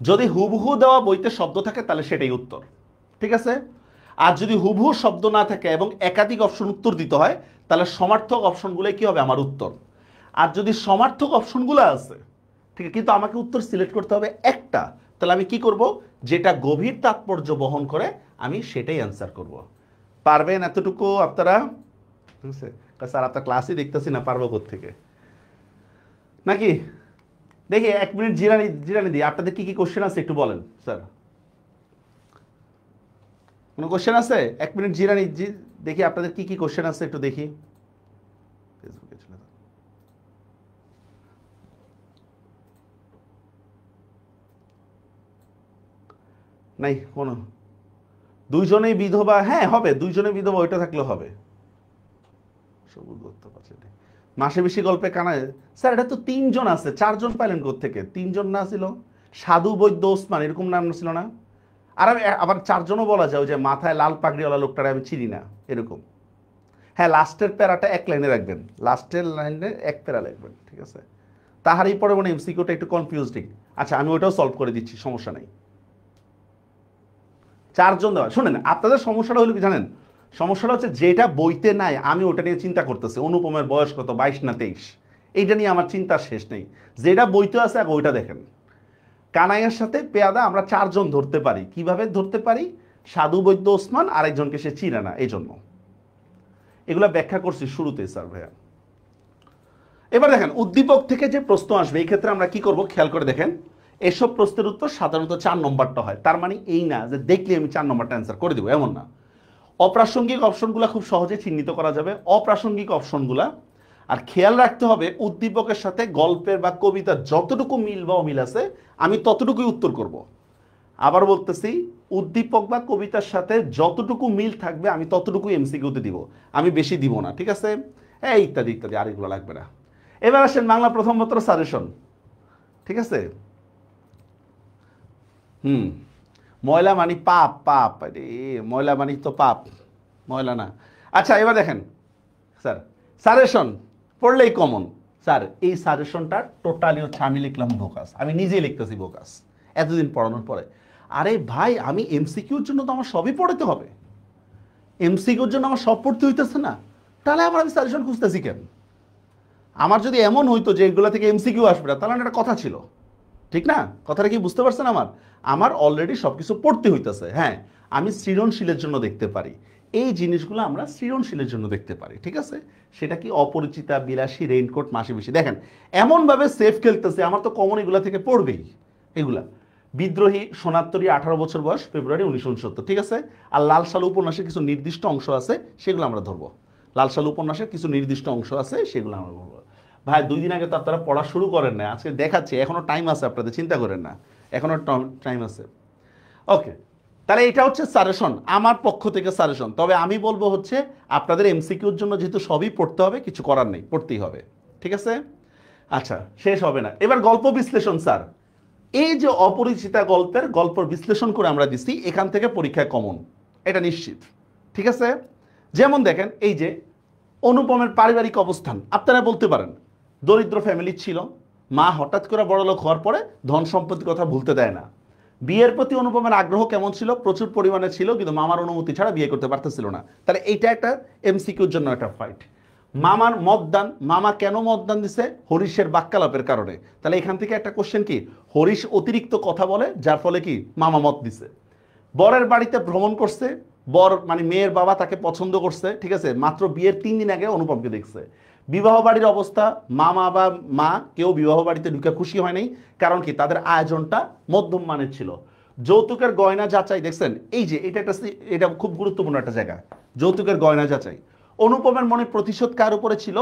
যদি হুবহু দেওয়া বইতে শব্দ থাকে তাহলে সেটাই উত্তর, ঠিক আছে? আর যদি হুবহু শব্দ না থাকে এবং একাধিক অপশন উত্তর দিতে হয়, তাহলে সমার্থক অপশনগুলো কি হবে? আমার উত্তর। আর যদি সমার্থক অপশনগুলো আছে, ঠিক আছে, কিন্তু আমাকে উত্তর সিলেক্ট করতে হবে একটা, তাহলে আমি কি করব? যেটা গভীর তাৎপর্য বহন করে আমি সেটাই অ্যান্সার করব। পারবেন এতটুকু আপনারা? ঠিক আছে স্যার, আপনার ক্লাসই দেখতেছি না, পারবো কোত্থেকে নাকি? দেখি 1 মিনিট জিরানি জিরানি দিই। আপনাদের কি কি কোশ্চেন আছে একটু বলেন স্যার। কোনো কোশ্চেন আছে? 1 মিনিট জিরানি দেখি আপনাদের কি কি কোশ্চেন আছে একটু দেখি। ফেসবুকে চলে যান। নাই কোনো? দুইজনেই বিধবা, হ্যাঁ হবে, দুইজনে বিধবা, ওইটা থাকলে হবে। সবুজ দত্ত পাচ্ছে মাসে বেশি গল্পে কানায়। স্যার এটা তো 3 জন আছে, 4 জন পাইলেন কোত্থেকে? 3 জন না ছিল? সাধু, বৈদ্য, ওসমান, এরকম নাম ছিল না? আর আমি আবার 4 জনও বলা যায়, যে মাথায় লাল পাগড়িওয়ালা লোকটারে আমি চিনি না, এরকম। হ্যাঁ, লাস্টের প্যারাটা 1 লাইনে রাখবেন, লাস্টের লাইনে 1 প্যারা লিখবেন, ঠিক আছে? তাহারই পরে মানে এমসিকিউটা একটু কনফিউজিং। আচ্ছা আমি ওটাও সলভ করে দিচ্ছি, সমস্যা নাই। 4 জন দেওয়া, শুনেন আপনাদের সমস্যাটা হলো কি জানেন, সমস্যাটা হচ্ছে যেটা বইতে নাই আমি ওটা নিয়ে চিন্তা করতেছি, অনুপমের বয়স কত 22 না 23, এইটা নিয়ে আমার চিন্তার শেষ নেই। যেটা বইতে আছে আগে ওইটা দেখেন। কানাইয়ের সাথে পেয়াদা আমরা 4 জন ধরতে পারি, কিভাবে ধরতে পারি, সাধু বৈদ্য ওসমান আরেকজনকে সে চিনে না, এই জন্য এগুলা ব্যাখ্যা করছি শুরুতে স্যার ভাইয়া। এবার দেখেন উদ্দীপক থেকে যে প্রশ্ন আসবে এই ক্ষেত্রে আমরা কি করব খেয়াল করে দেখেন, এসব প্রশ্নের উত্তর সাধারণত 4 নম্বরটা হয়। তার মানে এই না যে দেখলে আমি 4 নম্বরটা অ্যান্সার করে দিব, এমন না। অপ্রাসঙ্গিক অপশনগুলো খুব সহজে চিহ্নিত করা যাবে, অপ্রাসঙ্গিক অপশনগুলা। আর খেয়াল রাখতে হবে উদ্দীপকের সাথে গল্পের বা কবিতার যতটুকু মিল বা অমিল আছে আমি ততটুকুই উত্তর করব। আবার বলতেছি, উদ্দীপক বা কবিতার সাথে যতটুকু মিল থাকবে আমি ততটুকুই এমসিকিউতে দিব, আমি বেশি দিব না, ঠিক আছে? এই ইত্যাদি ইত্যাদি, আর এগুলো লাগবে না। এবার আসেন বাংলা প্রথম পত্র সাজেশন, ঠিক আছে? ময়লা মানি পাপ, পাপ রে, ময়লা মানি তো পাপ, ময়লা না। আচ্ছা এবার দেখেন স্যার, সাজেশন পড়লেই কমন। স্যার এই সাজেশনটা টোটালি হচ্ছে আমি লিখলাম বোকাস, আমি নিজেই লিখতেছি বোকাস এতদিন পড়ানোর পরে। আরে ভাই আমি এমসিকিউর জন্য তো আমার সবই পড়তে হবে, এমসিকিউর জন্য আমার সব পড়তে হইতেছে না, তাহলে আবার আমি সাজেশন খুঁজতেছি কেন? আমার যদি এমন হইতো যে এগুলো থেকে এমসিকিউ আসবে না, তাহলে একটা কথা ছিল, ঠিক না? কথাটা কি বুঝতে পারছেন? আমার আমার অলরেডি সব কিছু পড়তে হইতেছে। হ্যাঁ আমি সৃজনশীলের জন্য দেখতে পারি, এই জিনিসগুলো আমরা সৃজনশীলের জন্য দেখতে পারি, ঠিক আছে? সেটা কি অপরিচিতা, বিলাসী, রেইনকোট, মাসি বেশি, দেখেন এমনভাবে সেফ খেলতেছে, আমার তো কমন এগুলা থেকে পড়বেই। এগুলা বিদ্রোহী, সোনাত্তরী, 18 বছর বয়স, ফেব্রুয়ারি 1969, ঠিক আছে? আর লাল সালু উপন্যাসের কিছু নির্দিষ্ট অংশ আছে সেগুলো আমরা ধরবো, লাল সালু উপন্যাসের কিছু নির্দিষ্ট অংশ আছে সেগুলো আমরা ধরবো। ভাই 2 দিন আগে তো আপনারা পড়া শুরু করেন না, আজকে দেখাচ্ছি, এখনো টাইম আছে, আপনাদের চিন্তা করেন না, এখনো টাইম আছে। ওকে, তাহলে এটা হচ্ছে সাজেশন আমার পক্ষ থেকে সাজেশন। তবে আমি বলবো হচ্ছে আপনাদের এমসিকিউর জন্য যেহেতু সবই পড়তে হবে, কিছু করার নেই, পড়তেই হবে, ঠিক আছে? আচ্ছা শেষ হবে না, এবার গল্প বিশ্লেষণ। স্যার এই যে অপরিচিতা গল্পের গল্প বিশ্লেষণ করে আমরা দিচ্ছি, এখান থেকে পরীক্ষায় কমন, এটা নিশ্চিত, ঠিক আছে? যেমন দেখেন এই যে অনুপমের পারিবারিক অবস্থান, আপনারা বলতে পারেন দরিদ্র ফ্যামিলি ছিল, মা হঠাৎ করে বড়লোক হওয়ার পরে ধন সম্পত্তির কথা ভুলতে দেয় না। বিয়ের প্রতি অনুপমের আগ্রহ কেমন ছিল? প্রচুর পরিমাণে ছিল, কিন্তু মামার অনুমতি ছাড়া বিয়ে করতে পারতেছিল না। তাহলে এইটা একটা এমসিকিউর জন্য একটা ফাইট। মামার মতদান, মামা কেন মতদান দিছে? হরিশের বাক্যালাপের কারণে। তাহলে এখান থেকে একটা কোশ্চেন কি, হরিশ অতিরিক্ত কথা বলে যার ফলে কি মামা মত দিছে। বরের বাড়িতে ভ্রমণ করছে, বর মানে মেয়ের বাবা তাকে পছন্দ করছে, ঠিক আছে? মাত্র বিয়ের 3 দিন আগে অনুপমকে দেখছে। বিবাহ বাড়ির অবস্থা, মামা বা মা কেউ বিবাহ বাড়িতে ঢুকে খুশি হয় নাই, কারণ কি তাদের আয়োজনটা মধ্যম মানের ছিল। যৌতুকের গয়না যাচাই, দেখছেন এই যে এটা একটা, এটা খুব গুরুত্বপূর্ণ একটা জায়গা, যৌতুকের গয়না যাচাই। অনুপমের মনে প্রতিশোধ কার উপরে ছিল?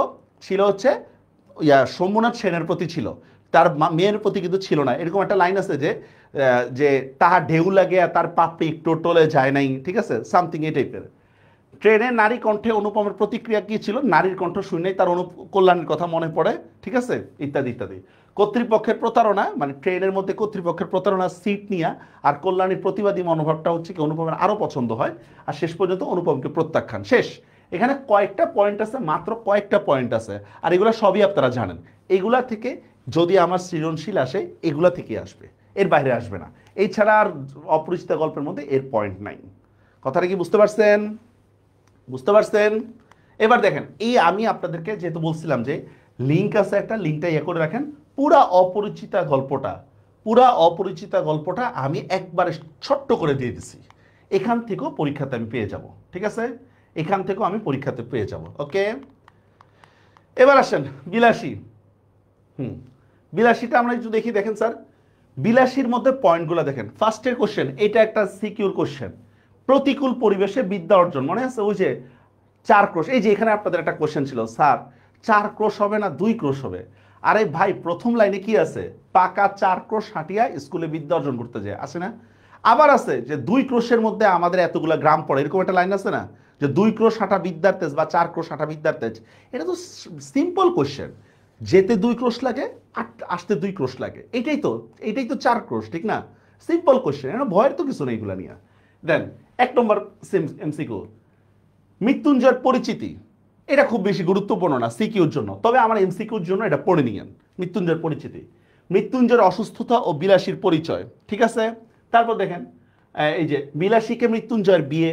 ছিল হচ্ছে সোমনাথ সেনের প্রতি ছিল, তার মেয়ের প্রতি কিন্তু ছিল না। এরকম একটা লাইন আছে যে যে তাহার ঢেউ লাগে তার পাপড়ি একটু টলে যায় নাই, ঠিক আছে, সামথিং এই টাইপের। ট্রেনে নারী কণ্ঠে অনুপমের প্রতিক্রিয়া কি ছিল? নারীর কণ্ঠ শুনেই তার কল্যাণের কথা মনে পড়ে, ঠিক আছে, ইত্যাদি ইত্যাদি। কর্তৃপক্ষের প্রতারণা, মানে ট্রেনের মধ্যে কর্তৃপক্ষের প্রতারণা সিট নিয়ে, আর কল্যাণীর প্রতিবাদী মনোভাবটা হচ্ছে কি অনুপমের আরো পছন্দ হয়, আর শেষ পর্যন্ত অনুপমকে প্রত্যাখ্যান। শেষ। এখানে কয়েকটা পয়েন্ট আছে, মাত্র কয়েকটা পয়েন্ট আছে, আর এগুলো সবই আপনারা জানেন। এগুলা থেকে যদি আমার সৃজনশীল আসে এগুলা থেকে আসবে, এর বাইরে আসবে না। এছাড়া আর অপরিচিত গল্পের মধ্যে এর পয়েন্ট নাই। কথাটা কি বুঝতে পারছেন? বুঝতে পারছেন? এবার দেখেন এই আমি আপনাদেরকে যেহেতু বলছিলাম যে লিঙ্ক আছে একটা, লিঙ্কটা ইয়ে করে রাখেন। পুরা অপরিচিতা গল্পটা, পুরা অপরিচিতা গল্পটা আমি একবারে ছোট্ট করে দিয়ে দিছি, এখান থেকেও পরীক্ষাতে আমি পেয়ে যাব, ঠিক আছে? এখান থেকেও আমি পরীক্ষাতে পেয়ে যাব। ওকে, এবার আসেন বিলাসী। বিলাসীটা আমরা একটু দেখি। দেখেন স্যার বিলাসীর মধ্যে পয়েন্টগুলো দেখেন। ফার্স্টের কোশ্চেন, এটা একটা সিকিউর কোশ্চেন, প্রতিকূল পরিবেশে বিদ্যা অর্জন, মনে আছে ওই যে 4 ক্রোশ। এই যে এখানে আপনাদের একটা কোশ্চেন ছিল, স্যার 4 ক্রোশ হবে না 2 ক্রোশ হবে? আরে ভাই প্রথম লাইনে কি আছে? পাকা 4 ক্রোশ হাঁটিয়া স্কুলে বিদ্যা অর্জন করতে যায়, আছে না? আবার আছে যে 2 ক্রোশের মধ্যে আমাদের এতগুলা গ্রাম পড়ে, এরকম একটা লাইন আছে না, যে 2 ক্রোশ হাঁটা বিদ্যার তেজ বা 4 ক্রোশ হাঁটা বিদ্যার তেজ। এটা তো সিম্পল কোশ্চেন, যেতে 2 ক্রোশ লাগে, আসতে 2 ক্রোশ লাগে, এটাই তো 4 ক্রোশ, ঠিক না? সিম্পল কোশ্চেন, এটা ভয়ের তো কিছু নেই এগুলা নিয়ে। দেন 1 নম্বর এমসিকিউ, মৃত্যুঞ্জয়ের পরিচিতি। এটা খুব বেশি গুরুত্বপূর্ণ না সিকিউর জন্য, তবে আমার এমসিকিউর জন্য এটা পড়ে নিয়েন। মৃত্যুঞ্জয়ের পরিচিতি, মৃত্যুঞ্জয়ের অসুস্থতা ও বিলাসীর পরিচয়, ঠিক আছে। তারপর দেখেন এই যে বিলাসীকে মৃত্যুঞ্জয়ের বিয়ে,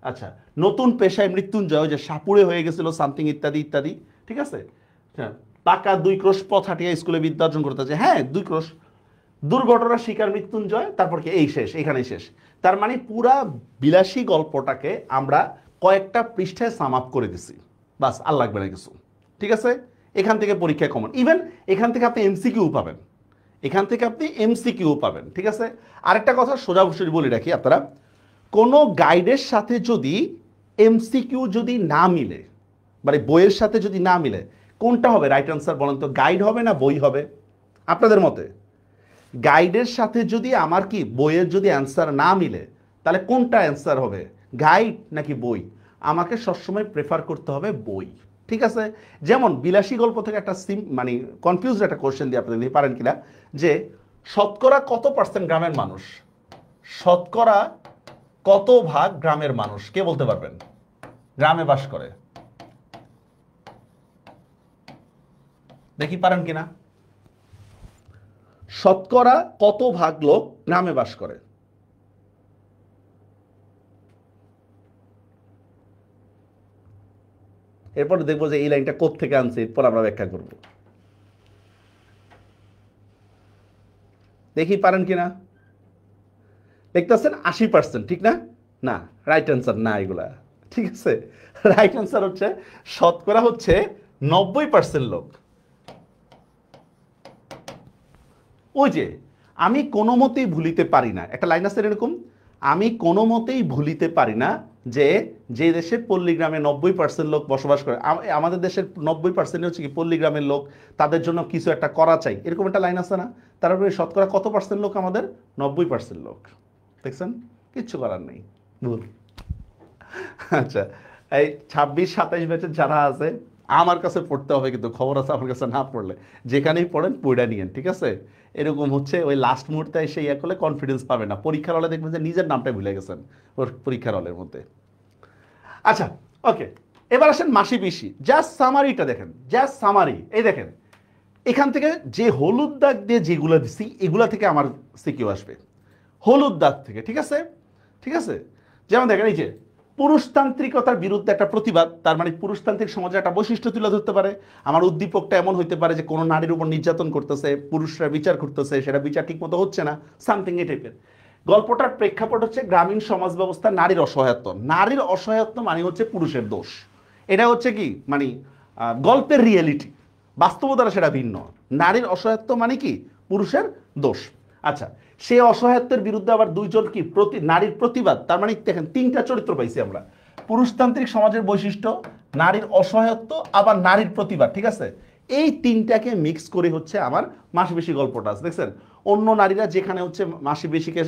আচ্ছা, নতুন পেশায় মৃত্যুঞ্জয়, যে সাপুড়ে হয়ে গেছিল সামথিং ইত্যাদি ইত্যাদি, ঠিক আছে। হ্যাঁ, পাকা 2 ক্রোশ পথ হাঁটিয়া স্কুলে বিদ্যা অর্জন করতেছে, হ্যাঁ 2 ক্রোশ। দুর্ঘটনার শিকার মৃত্যুঞ্জয়, তারপর কি এই শেষ, এখানেই শেষ। তার মানে পুরা বিলাসী গল্পটাকে আমরা কয়েকটা পৃষ্ঠায় সাম আপ করে দিছি, বাস আর লাগবে না কিছু, ঠিক আছে। এখান থেকে পরীক্ষায় কমন, ইভেন এখান থেকে আপনি এমসিকিউ পাবেন, এখান থেকে আপনি এমসিকিউ পাবেন, ঠিক আছে। আরেকটা কথা সোজাসুজি বলে রাখি, আপনারা কোনো গাইডের সাথে যদি এমসিকিউ যদি না মিলে, মানে বইয়ের সাথে যদি না মিলে, কোনটা হবে রাইট আনসার বলেন তো? গাইড হবে না বই হবে আপনাদের মতে? গাইডের সাথে যদি আমার কি বইয়ের যদি অ্যান্সার না মিলে, তাহলে কোনটা অ্যান্সার হবে, গাইড নাকি বই? আমাকে সবসময় প্রেফার করতে হবে বই, ঠিক আছে। যেমন বিলাসী গল্প থেকে একটা মানে কনফিউজ একটা কোশ্চেন দিয়ে আপনাদের নিতে পারেন কিনা, যে শতকরা কত % গ্রামের মানুষ, শতকরা কত ভাগ গ্রামের মানুষ, কে বলতে পারবেন গ্রামে বাস করে? দেখি পারেন কিনা। শতকরা কত ভাগ লোক গ্রামে বাস করে? এরপর দেখবো যে এই লাইনটা কোথা থেকে আনছে, এরপর আমরা ব্যাখ্যা করব। দেখি পারেন কিনা। দেখতেছেন 80%, ঠিক না? না, রাইট অ্যান্সার না এগুলা, ঠিক আছে। রাইট অ্যান্সার হচ্ছে শতকরা হচ্ছে 90% লোক। ওই যে আমি কোনো মতেই ভুলিতে পারি না, একটা লাইন আছে এরকম, আমি কোনো মতেই ভুলিতে পারি না যে যে দেশের পল্লীগ্রামে 90% লোক বসবাস করে, আমাদের দেশের 90% হচ্ছে কি পল্লীগ্রামের লোক, তাদের জন্য কিছু একটা করা চাই, এরকম একটা লাইন আছে না। তারপরে শতকরা কত % লোক আমাদের? 90% লোক। দেখছেন, কিচ্ছু করার নেই, ভুল। আচ্ছা, এই 26-27 ব্যাচের যারা আছে আমার কাছে পড়তে হবে, কিন্তু খবর আছে আমার কাছে না পড়লে যেখানেই পড়েন পড়ে নিয়েন, ঠিক আছে। এরকম হচ্ছে ওই লাস্ট মুহূর্তে এসে ইয়ে করলে কনফিডেন্স পাবে না, পরীক্ষার হলে দেখবেন যে নিজের নামটাই ভুলে গেছেন ওর পরীক্ষার হলের মধ্যে। আচ্ছা, ওকে, এবার আসেন মাসি পিসি, জাস্ট সামারিটা দেখেন, জাস্ট সামারি। এই দেখেন এখান থেকে যে হলুদ দাগ দিয়ে যেগুলো দিছি এগুলা থেকে আমার সিকিউ আসবে, হলুদ দাগ থেকে, ঠিক আছে, ঠিক আছে। যেমন দেখেন এই যে পুরুষতান্ত্রিকতার বিরুদ্ধে একটা প্রতিবাদ, তার মানে পুরুষতান্ত্রিক সমাজে একটা বৈশিষ্ট্য তুলে ধরতে পারে। আমার উদ্দীপকটা এমন হইতে পারে যে কোনো নারীর উপর নির্যাতন করতেছে, পুরুষরা বিচার করতেছে, সেটা বিচার ঠিক মতো হচ্ছে না, সামথিং এই টাইপের। গল্পটার প্রেক্ষাপট হচ্ছে গ্রামীণ সমাজ ব্যবস্থা, নারীর অসহায়ত্ব। নারীর অসহায়ত্ব মানে হচ্ছে পুরুষের দোষ, এটা হচ্ছে কি মানে গল্পের রিয়েলিটি, বাস্তবতাটা সেটা ভিন্ন। নারীর অসহায়ত্ব মানে কি পুরুষের দোষ। আচ্ছা, সেই অসহায়ত্বের বিরুদ্ধে আবার দুইজন কি নারীর প্রতিবাদ, তার মানে দেখেন 3টা চরিত্র পাইছি আমরা, পুরুষতান্ত্রিক সমাজের বৈশিষ্ট্য, নারীর অসহায়ত্ব, আবার নারীর প্রতিবাদ, ঠিক আছে। এই 3টাকে মিক্স করে হচ্ছে আমার মাসি বেশি গল্পটা আছে। দেখছেন অন্য নারীরা যেখানে হচ্ছে মাসি বেশিকে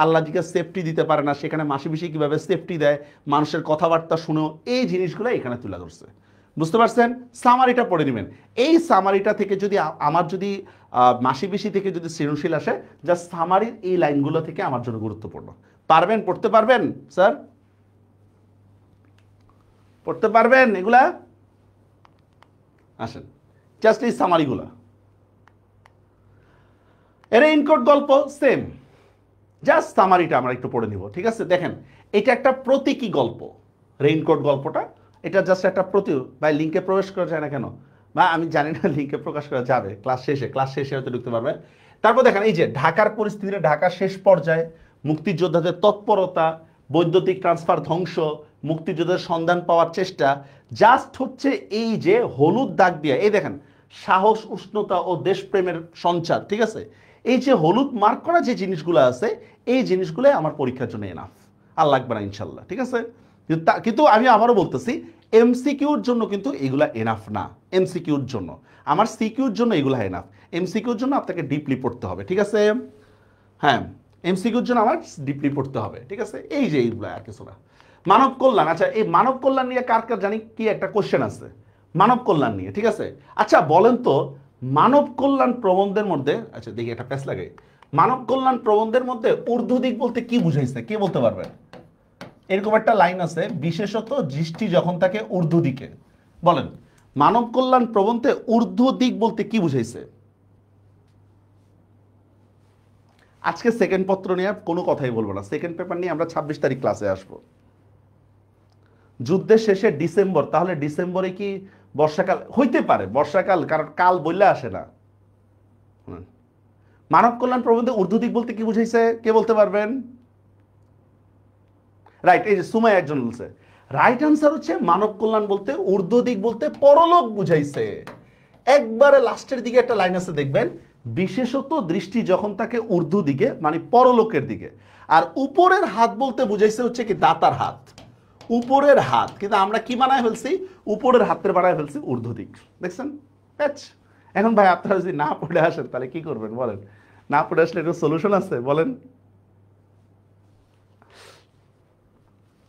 আল্লাহজিকে সেফটি দিতে পারে না, সেখানে মাসি বেশি কিভাবে সেফটি দেয়, মানুষের কথাবার্তা শুনেও, এই জিনিসগুলো এখানে তুলে ধরছে। বুঝতে পারছেন? সামারিটা পড়ে নেবেন। এই সামারিটা থেকে যদি আমার যদি মাসি বেশি থেকে যদি সৃজনশীল আসে, যা সামারির এই লাইনগুলো থেকে আমার জন্য গুরুত্বপূর্ণ। পারবেন, পড়তে পারবেন স্যার? পড়তে পারবেন এগুলা? আসেন জাস্ট এই সামারিগুলা। রেইনকোট গল্প সেম, জাস্ট সামারিটা আমরা একটু পড়ে নিব, ঠিক আছে। দেখেন এটা একটা প্রতীকী গল্প, রেইনকোট গল্পটা, এটা জাস্ট একটা ভাই লিঙ্কে প্রবেশ করা যায় না কেন? বা আমি জানি না লিঙ্কে প্রকাশ করা যাবে, ক্লাস শেষে হয়তো ঢুকতে পারবে। তারপর দেখেন এই যে ঢাকার পরিস্থিতিতে, ঢাকার শেষ পর্যায়ে মুক্তিযোদ্ধাদের তৎপরতা, বৈদ্যুতিক ট্রান্সফার ধ্বংস, মুক্তিযোদ্ধাদের সন্ধান পাওয়ার চেষ্টা, জাস্ট হচ্ছে এই যে হলুদ দাগ দিয়ে, এই দেখেন সাহস, উষ্ণতা ও দেশপ্রেমের সঞ্চার, ঠিক আছে। এই যে হলুদ মার্ক করা যে জিনিসগুলো আছে, এই জিনিসগুলো আমার পরীক্ষার জন্য এনাফ, আর লাগবে না ইনশাল্লাহ, ঠিক আছে। কিন্তু আমি আবারও বলতেছি এমসিকিউর জন্য কিন্তু এগুলা এনাফ না, এমসিকিউর জন্য, আমার সিকিউর জন্য এগুলা এনাফ, এমসিকিউর জন্য আপনাকে ডিপলি পড়তে হবে, ঠিক আছে। হ্যাঁ, এমসিকিউর জন্য আমার ডিপলি পড়তে হবে, ঠিক আছে। এই যে এইগুলো আর কিছু না। মানব কল্যাণ, আচ্ছা এই মানব কল্যাণ নিয়ে কার কার জানি কি একটা কোশ্চেন আছে মানব কল্যাণ নিয়ে, ঠিক আছে। আচ্ছা বলেন তো মানব কল্যাণ প্রবন্ধের মধ্যে, আচ্ছা দেখি একটা প্যাচ লাগে, মানব কল্যাণ প্রবন্ধের মধ্যে ঊর্ধ্ব দিক বলতে কি বুঝাইছে, কে বলতে পারবেন? এরকম একটা লাইন আছে, বিশেষত দৃষ্টি যখন থাকে ঊর্ধ্ব দিকে। বলেন মানব কল্যাণ প্রবন্ধে ঊর্ধ্ব দিক বলতে কি বুঝাইছে? আজকে সেকেন্ড পত্র নিয়ে কোনো কথাই বলবো না, সেকেন্ড পেপার নিয়ে আমরা 26 তারিখ ক্লাসে আসবো। যুদ্ধের শেষে ডিসেম্বর, তাহলে ডিসেম্বরে কি বর্ষাকাল হইতে পারে? বর্ষাকাল, কারণ কাল বললে আসে না। মানব কল্যাণ প্রবন্ধে ঊর্ধ্ব দিক বলতে কি বুঝাইছে, কে বলতে পারবেন? রাইট, এই যে সুমাই একজন বলছে। রাইট আনসার হচ্ছে মানব কল্যাণ বলতে ঊর্ধ্ব দিক বলতে পরলোক বুঝাইছে। একবারে লাস্টের দিকে একটা লাইন আছে দেখবেন, বিশেষত দৃষ্টি যখন তাকে ঊর্ধ্ব দিকে মানে পরলোকের দিকে। আর উপরের হাত বলতে বুঝাইছে হচ্ছে কি দাতার হাত, উপরের হাত। কিন্তু আমরা কি বানায় ফেলছি, উপরের হাতের বানায় ফেলছি ঊর্ধ্ব দিক। দেখছেন? এখন ভাই আপনারা যদি না পড়ে আসেন তাহলে কি করবেন বলেন? না পড়ে আসলে একটা সলিউশন আছে বলেন?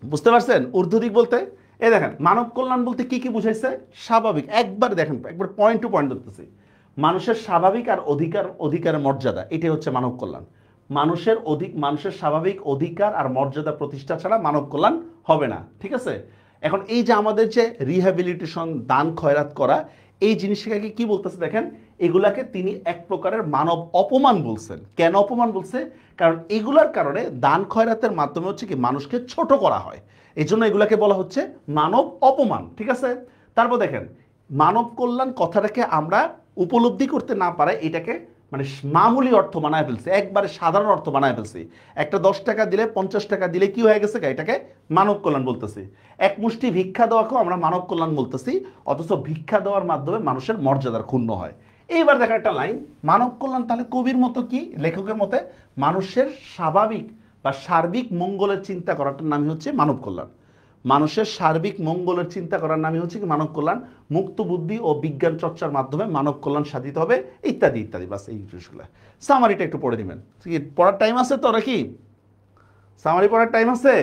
বুঝতে পারছেন? ঊর্ধ্ব দিক বলতে এই দেখেন মানব কল্যাণ বলতে কি কি বুঝাইছে? স্বাভাবিক, একবার দেখেন, একবার পয়েন্ট টু পয়েন্ট ধরতেছি। মানুষের স্বাভাবিক আর অধিকারের মর্যাদা, এটাই হচ্ছে মানব কল্যাণ। মানুষের স্বাভাবিক অধিকার আর মর্যাদা প্রতিষ্ঠা ছাড়া মানব কল্যাণ হবে না, ঠিক আছে? এখন এই যে আমাদের যে রিহ্যাবিলিটেশন, দান খয়রাত করা, এই জিনিসটাকে কি বলতেছে দেখেন, এগুলাকে তিনি এক প্রকারের মানব অপমান বলছেন। কেন অপমান বলছে? কারণ এগুলার কারণে দান খয়রাতের মাধ্যমে হচ্ছে কি মানুষকে ছোট করা হয়, এই জন্য এগুলাকে বলা হচ্ছে মানব অপমান, ঠিক আছে? তারপর দেখেন মানব কল্যাণ কথাটাকে আমরা উপলব্ধি করতে না পারে, এটাকে মানে মামুলি অর্থ বানায় ফেলছে, একবারে সাধারণ অর্থ বানায় ফেলছি। একটা 10 টাকা দিলে 50 টাকা দিলে কি হয়ে গেছে, এটাকে মানব কল্যাণ বলতেছি। এক মুষ্টি ভিক্ষা দেওয়াকেও আমরা মানব কল্যাণ বলতেছি, অথচ ভিক্ষা দেওয়ার মাধ্যমে মানুষের মর্যাদার ক্ষুণ্ণ হয়। এইবার দেখেন একটা লাইন, মানব কল্যাণ তাহলে কবির মতো কি, লেখকের মতে মানুষের স্বাভাবিক বা সার্বিক মঙ্গলের চিন্তা করাটার নামই হচ্ছে মানব কল্যাণ। মানুষের সার্বিক মঙ্গলের চিন্তা করার নামই হচ্ছে কি মানব কল্যাণ। মুক্ত বুদ্ধি ও বিজ্ঞান চর্চার মাধ্যমে মানব কল্যাণ সাধিত হবে, ইত্যাদি ইত্যাদি। বাস এই জিনিসগুলো। সামারিটা একটু পড়ে দিবেন, পড়ার টাইম আছে তো নাকি? সামারি পড়ার টাইম আছে?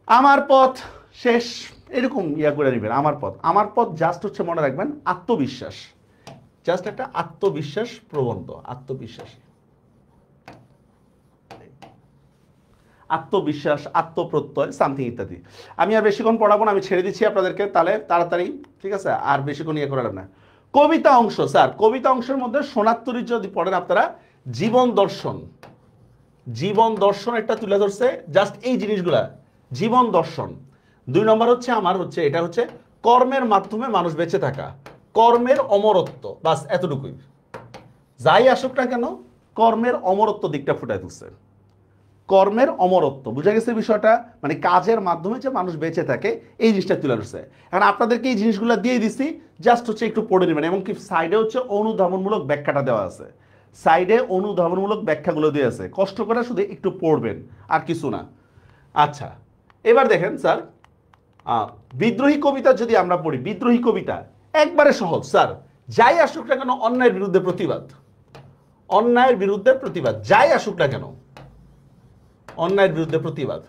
আমার পথ শেষ, এরকম ইয়া করে নেবেন। আমার পথ জাস্ট হচ্ছে মনে রাখবেন আত্মবিশ্বাস, জাস্ট একটা আত্মবিশ্বাস প্রবন্ধ, আত্মবিশ্বাস, আত্মপ্রত্যয়, সামথিং ইত্যাদি। আমি আর বেশিক্ষণ পড়াবো না, আমি ছেড়ে দিচ্ছি আপনাদেরকে, তাহলে তাড়াতাড়ি, ঠিক আছে? আর বেশিক্ষণ ইয়ে করে না। কবিতা অংশ, স্যার কবিতা অংশের মধ্যে সোনাত্তরী যদি পড়েন আপনারা, জীবন দর্শন একটা তুলে ধরছে, জাস্ট এই জিনিসগুলা, জীবন দর্শন। 2 নম্বর হচ্ছে আমার হচ্ছে এটা হচ্ছে কর্মের মাধ্যমে মানুষ বেঁচে থাকা, কর্মের অমরত্ব, বাস এতটুকুই। যাই আসুক না কেন কর্মের অমরত্ব দিকটা ফুটায় তুলছে। কর্মের অমরত্ব, বুঝা গেছে বিষয়টা? মানে কাজের মাধ্যমে যে মানুষ বেঁচে থাকে, এই জিনিসটা তুলে ধরছে। এখন আপনাদেরকে এই জিনিসগুলো দিয়ে দিচ্ছি, জাস্ট হচ্ছে একটু পড়ে নেবেন। এমনকি সাইডে হচ্ছে অনুধাবনমূলক ব্যাখ্যাটা দেওয়া আছে, সাইডে অনুধাবনমূলক ব্যাখ্যাগুলো দিয়ে আছে, কষ্ট করে শুধু একটু পড়বেন, আর কিছু না। আচ্ছা, এবার দেখেন স্যার, বিদ্রোহী কবিতা যদি আমরা পড়ি, বিদ্রোহী কবিতা একবারে সহজ স্যার। যাই আসুক না কেন অন্যায়ের বিরুদ্ধে প্রতিবাদ, অন্যায়ের বিরুদ্ধে প্রতিবাদ, যাই আসুক না কেন অন্যায়ের বিরুদ্ধে প্রতিবাদ,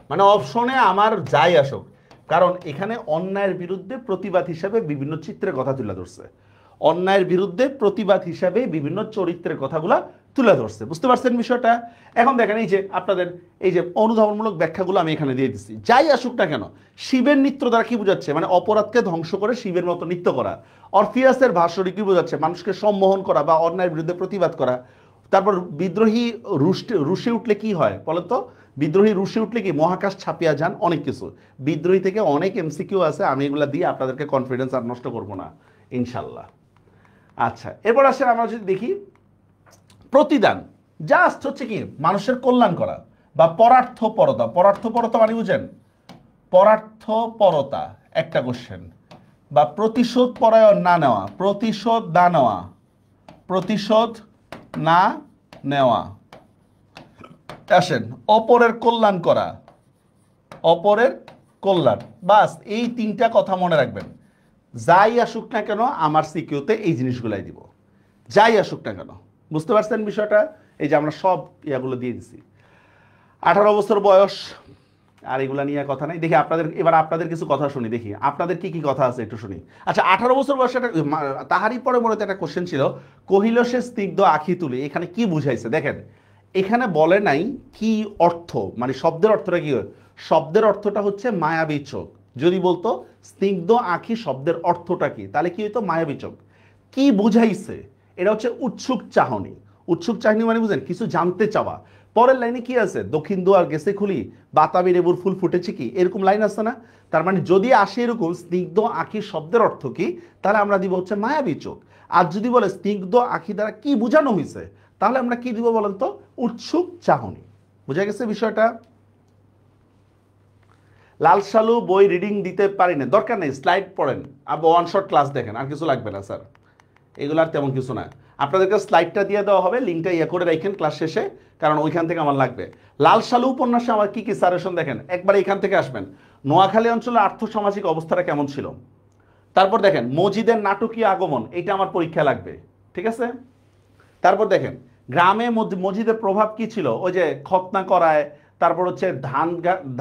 মানে অপশনে আমার যাই আসুক, কারণ এখানে অন্যায়ের বিরুদ্ধে প্রতিবাদ হিসাবে বিভিন্ন চিত্রের কথা তুলে ধরছে, অন্যায়ের বিরুদ্ধে প্রতিবাদ হিসাবে বিভিন্ন চরিত্রের কথাগুলা তুলে ধরছে। বুঝতে পারছেন বিষয়টা? এখন দেখেন এই যে আপনাদের এই যে অনুধাবনমূলক ব্যাখ্যাগুলো আমি এখানে দিয়ে দিচ্ছি। যাই আসুক না কেন, শিবের নৃত্য দ্বারা কি বোঝাচ্ছে, মানে অপরাধকে ধ্বংস করে শিবের মতো নৃত্য করা। অরফিয়াসের ভাষ্যটি কি বোঝাচ্ছে, মানুষকে সম্মোহন করা বা অন্যায়ের বিরুদ্ধে প্রতিবাদ করা। তারপর বিদ্রোহী রুশে উঠলে কি হয় বলেন তো? বিদ্রোহী রুশে উঠলে কি মহাকাশ ছাপিয়া যান, অনেক কিছু। বিদ্রোহী থেকে অনেক এমসিকিউ আছে, আমি এগুলা দিয়ে আপনাদেরকে কনফিডেন্স আর নষ্ট করবো না ইনশাল্লাহ। আচ্ছা, এরপর আসেন আমরা যদি দেখি প্রতিদান, জাস্ট হচ্ছে কি মানুষের কল্যাণ করা বা পরার্থপরতা। পরার্থপরতা মানে বুঝেন? পরার্থপরতা একটা কোশ্চেন, বা প্রতিশোধ পরায়ণ না নেওয়া, প্রতিশোধ না নেওয়া, প্রতিশোধ না নেওয়া। আসেন অপরের কল্যাণ করা, অপরের কল্যাণ, বাস এই 3টা কথা মনে রাখবেন। যাই আসুক না কেন আমার সিকিউতে এই জিনিসগুলাই দিব, যাই আসুক না কেন। বুঝতে পারছেন বিষয়টা? এই যে আমরা সব ইয়াগুলো দিয়ে দিচ্ছি। 18 বছর বয়স, আর এগুলা নিয়ে কথা নাই। দেখি আপনাদের, এবার আপনাদের কিছু কথা শুনি, দেখি আপনাদের কি কি কথা আছে একটু শুনি। আচ্ছা, 18 বছর বয়সে একটা তাহারই পরে মনে একটা কোশ্চেন ছিল, কহিল সে স্নিগ্ধ আখি তুলে, এখানে কি বুঝাইছে দেখেন। এখানে বলে নাই কি অর্থ, মানে শব্দের অর্থটা কি? শব্দের অর্থটা হচ্ছে মায়াবী চোখ। যদি বলতো স্নিগ্ধ আখি শব্দের অর্থটা কি, তাহলে কি হইতো? মায়াবী চোখ। কি বুঝাইছে এটা হচ্ছে উৎসুক চাহনি। উৎসুক চাহনি মানে বুঝেন কিছু জানতে চাওয়া। পরের লাইনে কি আছে, দক্ষিণ দুয়ার গেছে খুলি, বাতাবি লেবুর ফুল ফুটেছে কি, এরকম লাইন আছে না? তার মানে যদি আসে এরকম স্নিগ্ধ আঁখি শব্দের অর্থ কি, তাহলে আমরা দিব হচ্ছে মায়াবী চোখ। আর যদি বলে স্নিগ্ধ আঁখি দ্বারা কি বোঝানো হয়েছে, তাহলে আমরা কি দিব বলেন তো, উৎসুক চাহনি। বুঝা গেছে বিষয়টা? লাল সালু বই রিডিং দিতে পারি না, দরকার নেই, স্লাইড পড়েন আর ওয়ান শট ক্লাস দেখেন, আর কিছু লাগবে না স্যার, এগুলো আর তেমন কিছু না। আপনাদেরকে স্লাইডটা দিয়ে দেওয়া হবে, লিঙ্কটা ইয়ে করে রাখেন ক্লাস শেষে, কারণ ওইখান থেকে আমার লাগবে। লাল সালু উপন্যাসে আমার কি কি সাজেশন দেখেন, একবার এখান থেকে আসবেন। নোয়াখালী অঞ্চলের আর্থসামাজিক অবস্থাটা কেমন ছিল, তারপর দেখেন মজিদের নাটকীয় আগমন, এটা আমার পরীক্ষা লাগবে, ঠিক আছে? তারপর দেখেন গ্রামে মসজিদের প্রভাব কি ছিল, ওই যে খতনা করায়, তারপর হচ্ছে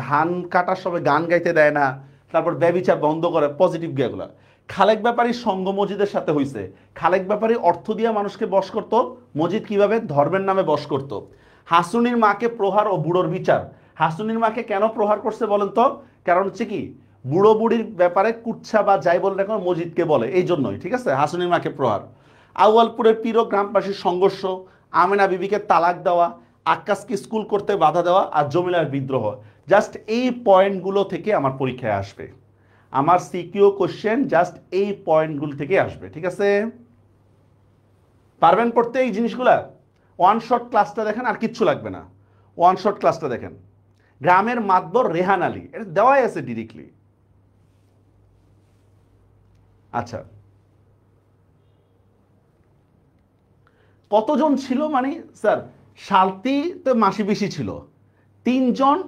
ধান কাটার সময় গান গাইতে দেয় না, তারপর ব্যভিচার বন্ধ করে, পজিটিভ গিয়াগুলো। খালেক ব্যাপারী সঙ্গ মসজিদের সাথে হইছে, খালেক ব্যাপারী অর্থ দিয়ে মানুষকে বশ করত, মসজিদ কিভাবে ধর্মের নামে বশ করত। হাসুনির মাকে প্রহার ও বুড়োর বিচার, হাসুনির মাকে কেন প্রহার করছে বলেন তো, কারণ হচ্ছে কি বুড়ো বুড়ির ব্যাপারে কুচ্ছা বা যাই বলে এখন মসজিদকে বলে, এই জন্যই, ঠিক আছে, হাসুনির মাকে প্রহার। আউয়ালপুরের পীর ও গ্রামবাসীর সংঘর্ষ, আমেনা বিবিকে তালাক দেওয়া, আক্কাসকে স্কুল করতে বাধা দেওয়া, আর জমিলার বিদ্রোহ। জাস্ট এই পয়েন্টগুলো থেকে আমার পরীক্ষায় আসবে, আমার সিকিউ কোশ্চেন জাস্ট এই পয়েন্টগুলো থেকে আসবে, ঠিক আছে? পারবেন পড়তে এই জিনিসগুলা? ওয়ান শট ক্লাসটা দেখেন, আর কিচ্ছু লাগবে না, ওয়ান শট ক্লাসটা দেখেন। গ্রামের মাতবর রেহান আলী, এটা দেওয়াই আছে ডিরেক্টলি। আচ্ছা, কতজন ছিল মানে স্যার, সালতিতে মাসি পিসি ছিল, 3 জন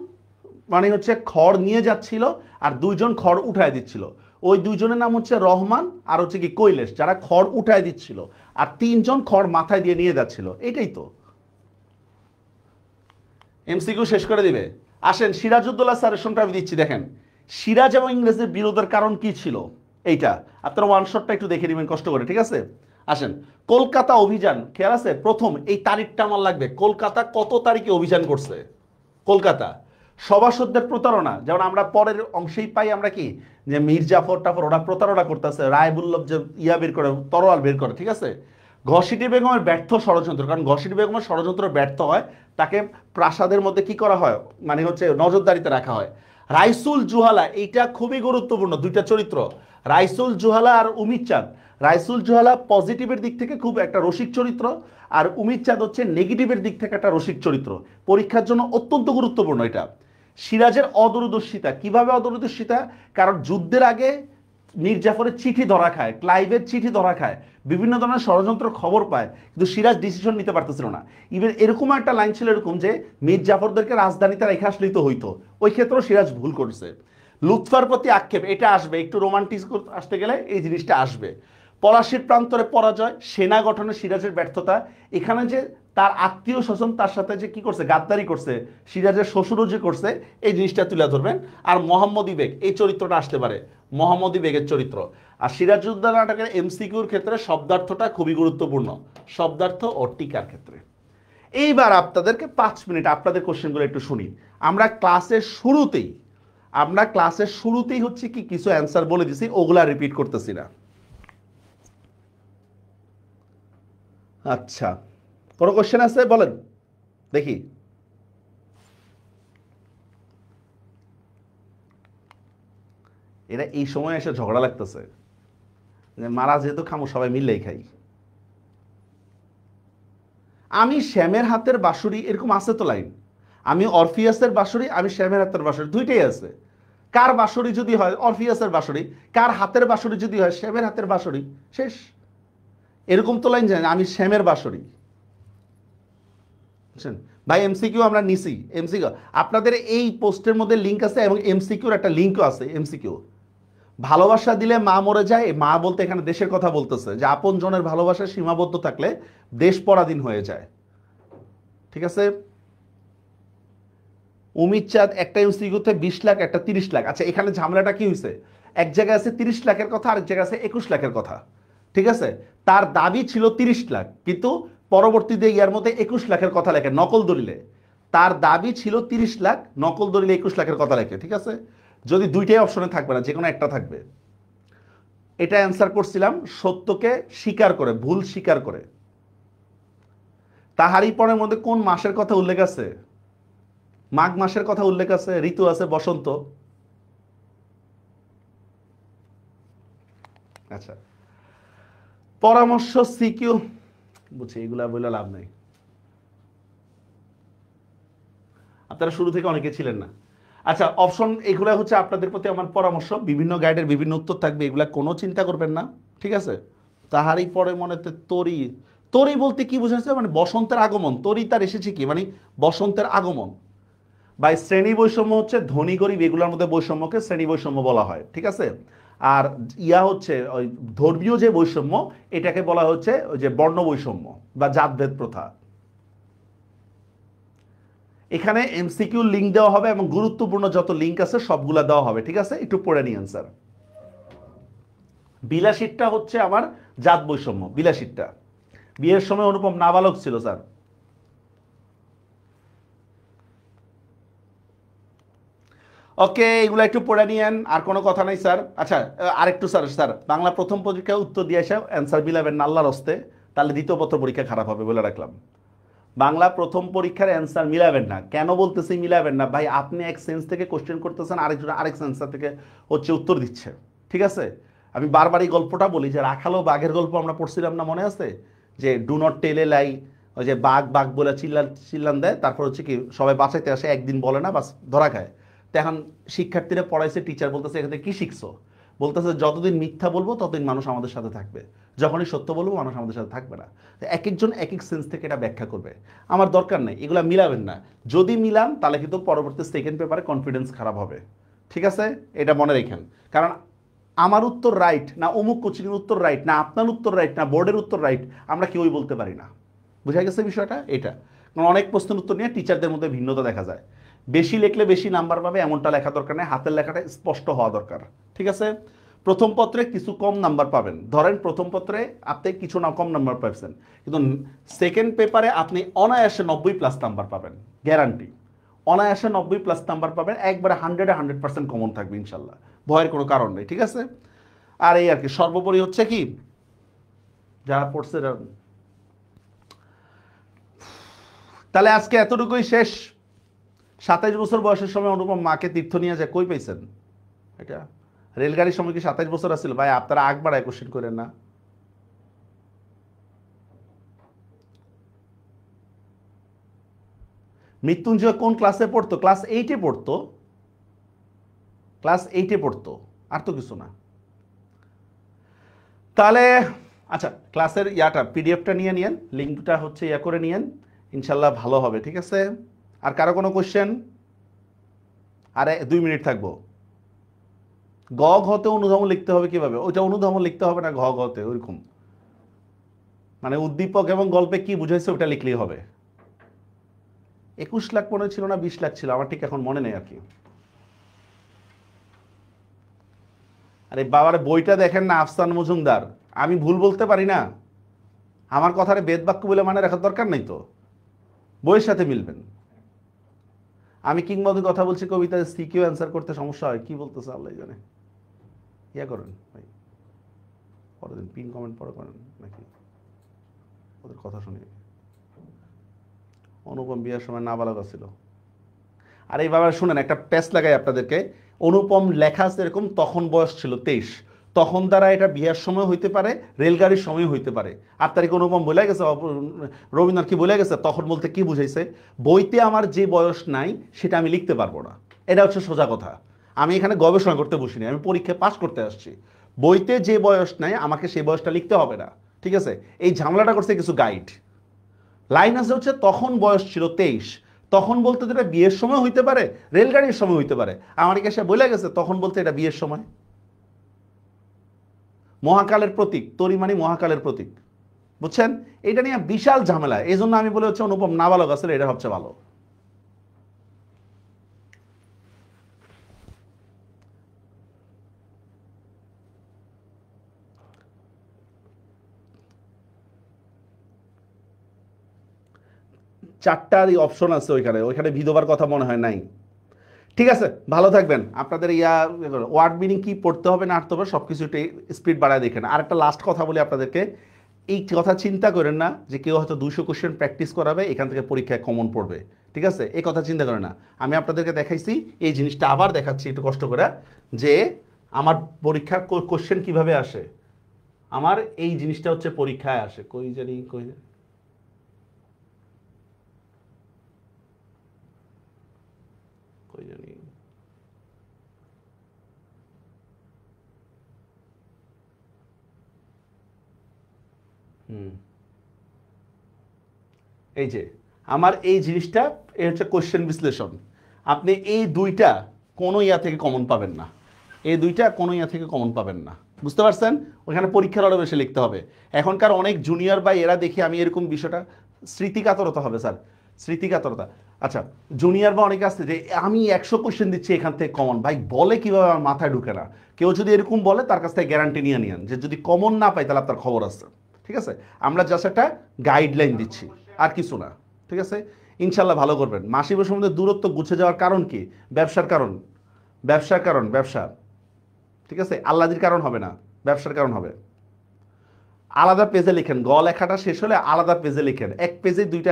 মানে হচ্ছে খড় নিয়ে যাচ্ছিল, আর 2 জন খড় উঠায় দিচ্ছিল। ওই 2 জনের নাম হচ্ছে রহমান আর হচ্ছে কি কৈলেশ, যারা খড় উঠায় দিচ্ছিল, আর 3 জন খড় মাথায় দিয়ে নিয়ে যাচ্ছিল, এটাই তো। এমসিকিউ শেষ করে দিবে। আসেন সিরাজউদ্দৌলা সাজেশনটা আমি দিচ্ছি, দেখেন সিরাজ এবং ইংরেজের বিরোধের কারণ কি ছিল, এইটা আপনারা ওয়ান শটটা একটু দেখে নেবেন কষ্ট করে, ঠিক আছে? আসেন, কলকাতা অভিযান খেয়াল আছে, প্রথম এই তারিখটা আমার লাগবে, কলকাতা কত তারিখে অভিযান করছে কলকাতা। সভাসদদের প্রতারণা, যেমন আমরা পরের অংশেই পাই আমরা কি, যে মীর জাফর টাফর ওরা প্রতারণা করতেছে, রায়বুল্লভ যে ইয়া বের করে, তরোয়াল বের করে, ঠিক আছে? ঘসিটি বেগমের ব্যর্থ ষড়যন্ত্র, কারণ ঘসিটি বেগমের ষড়যন্ত্র ব্যর্থ হয়, তাকে প্রাসাদের মধ্যে কি করা হয়, মানে হচ্ছে নজরদারিতে রাখা হয়। রাইসুল জুহালা, এইটা খুবই গুরুত্বপূর্ণ, দুইটা চরিত্র, রাইসুল জুহালা আর উমিদ চাঁদ। রাইসুল জুহালা পজিটিভের দিক থেকে খুব একটা রসিক চরিত্র, আর উমিদ চাঁদ হচ্ছে নেগেটিভের দিক থেকে একটা রসিক চরিত্র, পরীক্ষার জন্য অত্যন্ত গুরুত্বপূর্ণ এটা। সিরাজের অদূরদর্শিতা, কিভাবে অদূরদর্শিতা, কারণ যুদ্ধের আগে মীর জাফরের চিঠি ধরা খায়, ক্লাইভের চিঠি ধরা খায়, বিভিন্ন ধরনের ষড়যন্ত্র খবর পায়, কিন্তু সিরাজ ডিসিশন নিতে পারতেছিল না। ইভেন এরকম একটা লাইন ছিল এরকম যে মীর জাফরদেরকে রাজধানীতে রেখে আসলেই তো হইতো, ওই ক্ষেত্রেও সিরাজ ভুল করছে। লুৎফার প্রতি আক্ষেপ, এটা আসবে, একটু রোমান্টিক আসতে গেলে এই জিনিসটা আসবে। পলাশির প্রান্তরে পরাজয়, সেনা গঠনে সিরাজের ব্যর্থতা, এখানে যে তার আত্মীয় স্বজন তার সাথে যে কি করছে, গাদ্দারি করছে, সিরাজের শ্বশুরও যে করছে, এই জিনিসটা তুলে ধরবেন। আর মোহাম্মদী বেগ, এই চরিত্রটা আসতে পারে, মোহাম্মদী বেগের চরিত্র। আর সিরাজউদ্দৌলা নাটকের এমসিকিউর ক্ষেত্রে শব্দার্থটা খুবই গুরুত্বপূর্ণ, শব্দার্থ ও টিকার ক্ষেত্রে। এইবার আপনাদেরকে 5 মিনিট আপনাদের কোশ্চেনগুলো একটু শুনি। আমরা ক্লাসের শুরুতেই হচ্ছে কি কিছু অ্যান্সার বলে দিছি, ওগুলা রিপিট করতেছি না। আচ্ছা, কোনো কোশ্চেন আছে বলেন দেখি। এরা এই সময় এসে ঝগড়া লাগতেছে যে মারা যেহেতু খামো সবাই মিললেই খাই। আমি শ্যামের হাতের বাঁশুরি, এরকম আছে তো লাইন, আমি অরফিয়াসের বাঁশুরি, আমি শ্যামের হাতের বাঁশুরি, দুইটাই আছে। কার বাঁশুরি যদি হয় অরফিয়াসের বাঁশুরি, কার হাতের বাঁশুরি যদি হয় শ্যামের হাতের বাঁশুরি, শেষ। এরকম তো লাইন জানেন, আমি শ্যামের বাঁশুরি। বুঝছেন ভাই? এমসিকিউ আমরা নিছি, এমসিকিউ আপনাদের এই পোস্টের মধ্যে লিঙ্ক আছে, এবং এমসিকিউর একটা লিঙ্কও আছে। এমসিকিউ, ভালোবাসা দিলে মা মরে যায়, মা বলতে এখানে দেশের কথা বলতেছে, যে আপন জনের ভালোবাসা সীমাবদ্ধ থাকলে দেশ পরাধীন হয়ে যায়, ঠিক আছে? উমিদ চাঁদ একটা এমসিকিউতে 20 লাখ, একটা 30 লাখ। আচ্ছা, এখানে ঝামেলাটা কি হয়েছে, এক জায়গায় আছে 30 লাখের কথা, আরেক জায়গায় আছে 21 লাখের কথা, ঠিক আছে? তার দাবি ছিল 30 লাখ, কিন্তু পরবর্তীতে ইয়ার মধ্যে 21 লাখের কথা লেখে নকল দলিলে। তার দাবি ছিল 30 লাখ, নকল দলিলে 21 লাখের কথা লেখে, ঠিক আছে? যদি দুইটাই অপশনে থাকবে না, যে কোনো একটা থাকবে। এটা অ্যান্সার করছিলাম সত্যকে স্বীকার করে, ভুল স্বীকার করে। তাহারি পরের মধ্যে কোন মাসের কথা উল্লেখ আছে? মাঘ মাসের কথা উল্লেখ আছে, ঋতু আছে বসন্ত। আচ্ছা, পরামর্শ সিকিউ বুঝছি, এগুলা বলে লাভ নাই, আপনারা শুরু থেকে অনেকে ছিলেন না। আচ্ছা, অপশন এগুলো হচ্ছে আপনাদের প্রতি আমার পরামর্শ, বিভিন্ন গাইডের বিভিন্ন উত্তর থাকবে, এগুলা কোনো চিন্তা করবেন না, ঠিক আছে? তাহারি পরে মনেতে তরি, তরি বলতে কি বোঝাচ্ছে? মানে বসন্তের আগমন। তরি তার এসেছে কি মানে বসন্তের আগমন। বা শ্রেণী বৈষম্য হচ্ছে ধনী গরিব এগুলোর মধ্যে বৈষম্যকে শ্রেণী বৈষম্য বলা হয়, ঠিক আছে? আর ইয়া হচ্ছে ওই ধর্মীয় যে বৈষম্য, এটাকে বলা হচ্ছে ওই যে বর্ণ বৈষম্য বা জাতভেদ প্রথা। এখানে এমসিকিউ লিঙ্ক দেওয়া হবে এবং গুরুত্বপূর্ণ যত লিঙ্ক আছে সবগুলা দেওয়া হবে, ঠিক আছে? একটু পড়ে নিন স্যার। বিলাসিটটা হচ্ছে আমার জাত বৈষম্য, বিলাসিটটা। বিয়ের সময় অনুপম নাবালক ছিল স্যার। ওকে, এগুলো একটু পড়ে নিয়েন, আর কোনো কথা নাই স্যার। আচ্ছা, আরেকটু স্যার, স্যার বাংলা প্রথম পরীক্ষায় উত্তর দিয়ে আসা অ্যান্সার মিলাবেন না আল্লাহর হস্তে, তাহলে দ্বিতীয় পত্র পরীক্ষা খারাপ হবে বলে রাখলাম। বাংলা প্রথম পরীক্ষার অ্যান্সার মিলাবেন না। কেন বলতেছি মিলাবেন না? ভাই আপনি এক সেন্স থেকে কোশ্চেন করতেছেন, আরেকজন আরেক সেন্সার থেকে হচ্ছে উত্তর দিচ্ছে, ঠিক আছে? আমি বারবার এই গল্পটা বলি যে রাখালো বাঘের গল্প আমরা পড়ছিলাম না, মনে আছে? যে ডু নট টেল এ লাই, ওই যে বাঘ বাঘ বলে চিল্লান দেয়, তারপর হচ্ছে কি সবাই বাঁচাইতে আসে, একদিন বলে না, বাস ধরা খায়। তো এখন শিক্ষার্থীরা পড়াইছে, টিচার বলতেছে এখানে কি শিখছো? বলতেছে যতদিন মিথ্যা বলবো ততদিন মানুষ আমাদের সাথে থাকবে, যখনই সত্য বলবো মানুষ আমাদের সাথে থাকবে না। এক একজন এক এক সেন্স থেকে এটা ব্যাখ্যা করবে, আমার দরকার নেই, এগুলা মিলাবেন না। যদি মিলান তাহলে কিন্তু পরবর্তী সেকেন্ড পেপারে কনফিডেন্স খারাপ হবে, ঠিক আছে? এটা মনে রেখেন। কারণ আমার উত্তর রাইট না অমুক কোচিংয়ের উত্তর রাইট না আপনার উত্তর রাইট না বোর্ডের উত্তর রাইট, আমরা কেউই বলতে পারি না। বুঝা গেছে বিষয়টা? এটা কারণ অনেক প্রশ্নের উত্তর নিয়ে টিচারদের মধ্যে ভিন্নতা দেখা যায়। বেশি লিখলে বেশি নাম্বার পাবে এমনটা লেখা দরকার নেই, হাতের লেখাটা স্পষ্ট হওয়া দরকার, ঠিক আছে? প্রথম পত্রে কিছু কম নাম্বার পাবেন, ধরেন প্রথম পত্রে আপনি কিছু না কম নাম্বার পাচ্ছেন, কিন্তু সেকেন্ড পেপারে আপনি অনায়াসে 90+ নাম্বার পাবেন, গ্যারান্টি। অনায়াসে 90+ নাম্বার পাবেন, একবারে 100% কমন থাকবে ইনশাল্লাহ, ভয়ের কোনো কারণ নেই, ঠিক আছে? আর এই আর কি, সর্বোপরি হচ্ছে কি যারা পড়ছে, তাহলে আজকে এতটুকুই শেষ। 27 বছর বয়সের সময় অনুপম মাকে তীর্থ নিয়ে যায়, কই পাইছেন এটা? রেলগাড়ির সময় কি 27 বছর আসছিল? ভাই আপনারা আগ বাড়ায় কোশ্চেন করেন না। মৃত্যুঞ্জয় কোন ক্লাসে পড়তো? ক্লাস 8-এ পড়তো, ক্লাস 8-এ পড়তো, আর তো কিছু না। তাহলে আচ্ছা, ক্লাসের ইয়াটা পিডিএফটা নিয়ে নিয়েন, লিঙ্কটা হচ্ছে ইয়া করে নিয়েন, ইনশাল্লাহ ভালো হবে, ঠিক আছে? আর কারো কোনো কোশ্চেন? আরে 2 মিনিট থাকবো। গ ঘতে অনুধাবন লিখতে হবে কিভাবে? ওইটা অনুধাবন লিখতে হবে না, ঘ ঘতে ওইরকম, মানে উদ্দীপক এবং গল্পে কি বুঝাইছে ওটা লিখলেই হবে। 21 লাখ মনে ছিল না 20 লাখ ছিল, আমার ঠিক এখন মনে নেই আর কি। আরে বাবার বইটা দেখেন না, আফসান মজুমদার। আমি ভুল বলতে পারি না, আমার কথারে বেদ বাক্য বলে মানে রাখার দরকার নেই তো, বইয়ের সাথে মিলবেন। আমি কিংবদন্তি কথা বলছি, কবিতা সিকিউ অ্যান্সার করতে সমস্যা হয়, কি বলতেছে আল্লাহ জানে। ইয়া করেন ভাই, পরে দিন পিন কমেন্ট পরে করেন নাকি, ওদের কথা শুনি। অনুপম বিয়ার সময় নাবালক ছিল। আর এইভাবে শুনেন, একটা প্যাচ লাগাই আপনাদেরকে। অনুপম লেখা আছে এরকম, তখন বয়স ছিল 23, তখন দ্বারা এটা বিয়ার সময় হইতে পারে, রেলগাড়ির সময় হইতে পারে। 8 তারিখে অনুপম বলে গেছে, রবীন্দ্রনাথ কি বলে গেছে, তখন বলতে কি বুঝাইছে? বইতে আমার যে বয়স নাই সেটা আমি লিখতে পারবো না, এটা হচ্ছে সোজা কথা। আমি এখানে গবেষণা করতে বসিনি, আমি পরীক্ষায় পাস করতে আসছি। বইতে যে বয়স নাই আমাকে সেই বয়সটা লিখতে হবে না, ঠিক আছে? এই ঝামেলাটা করছে কিছু গাইড। লাইন আছে হচ্ছে তখন বয়স ছিল 23, তখন বলতে এটা বিয়ের সময় হইতে পারে, রেলগাড়ির সময় হইতে পারে। আমার কাছে বলে গেছে তখন বলতে এটা বিয়ের সময়। মহাকালের প্রতীক, তরি মানে মহাকালের প্রতীক, বুঝছেন? এটা নিয়ে বিশাল ঝামেলা, এই জন্য আমি বলে হচ্ছে অনুপম নাবালক আসলে এটা সবচেয়ে ভালো। চারটার অপশন আছে ওইখানে, ওইখানে বিধবার কথা মনে হয় নাই। ঠিক আছে, ভালো থাকবেন। আপনাদের ওয়ার্ড মিনিং কি পড়তে হবে না আটতে হবে সবকিছু স্পিড বাড়ায় দেখেন। আর একটা লাস্ট কথা বলি আপনাদেরকে, এই কথা চিন্তা করেন না যে কেউ হয়তো 200 কোশ্চেন প্র্যাকটিস করাবে এখান থেকে পরীক্ষায় কমন পড়বে, ঠিক আছে? এই কথা চিন্তা করেন না। আমি আপনাদেরকে দেখাইছি, এই জিনিসটা আবার দেখাচ্ছি একটু কষ্ট করে, যে আমার পরীক্ষার কোশ্চেন কিভাবে আসে। আমার এই জিনিসটা হচ্ছে পরীক্ষায় আসে, কই জানি এই যে আমার এই জিনিসটা, এই হচ্ছে কোশ্চেন বিশ্লেষণ। আপনি এই দুইটা কোনো ইয়া থেকে কমন পাবেন না, এই দুইটা কোনো ইয়া থেকে কমন পাবেন না, বুঝতে পারছেন? ওইখানে পরীক্ষার আরও বেশি লিখতে হবে। এখনকার অনেক জুনিয়র বা এরা দেখি আমি এরকম বিষয়টা, স্মৃতিকাতরতা হবে স্যার, স্মৃতিকাতরতা। আচ্ছা, জুনিয়র বা অনেকে আসছে যে আমি 100 কোশ্চেন দিচ্ছি এখান থেকে কমন, ভাই বলে কিভাবে আমার মাথায় ঢুকে না। কেউ যদি এরকম বলে তার কাছ থেকে গ্যারান্টি নিয়ে নিন যে যদি কমন না পাই তাহলে আপনার খবর আছে, ঠিক আছে? আমরা জাস্ট একটা গাইডলাইন দিচ্ছি, আর কিছু না, ঠিক আছে? ইনশাল্লাহ ভালো করবেন। মাসি বসের মধ্যে দূরত্ব গুছে যাওয়ার কারণ কি? ব্যবসার কারণ, ব্যবসার কারণ, ব্যবসা, ঠিক আছে? আল্লাদির কারণ হবে না, ব্যবসার কারণ হবে। আলাদা পেজে লিখেন, গ লেখাটা শেষ হলে আলাদা পেজে লিখেন, এক পেজে দুইটা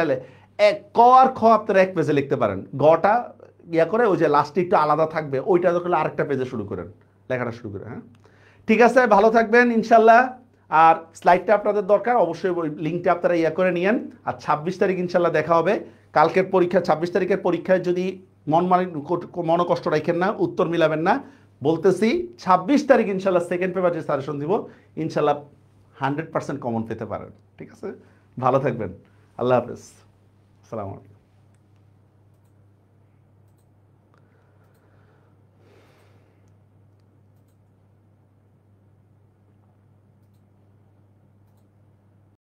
এক ক আর খ আপনারা এক পেজে লিখতে পারেন, গটা ইয়া করে ওই যে লাস্টে একটু আলাদা থাকবে ওইটা যখন আরেকটা পেজে শুরু করেন, লেখাটা শুরু করে। হ্যাঁ, ঠিক আছে, ভালো থাকবেন ইনশাল্লাহ। আর স্লাইডটা আপনাদের দরকার, অবশ্যই ওই লিঙ্কটা আপনারা ইয়া করে নিয়েন। আর 26 তারিখ ইনশাল্লাহ দেখা হবে। কালকের পরীক্ষা, 26 তারিখের পরীক্ষায় যদি মনোকষ্ট রাখেন না, উত্তর মিলাবেন না, বলতেছি 26 তারিখ ইনশাল্লাহ সেকেন্ড পেপার যে সাজেশন দিব ইনশাল্লাহ 100% কমন পেতে পারেন, ঠিক আছে? ভালো থাকবেন, আল্লাহ হাফেজ, আসসালামু আলাইকুম।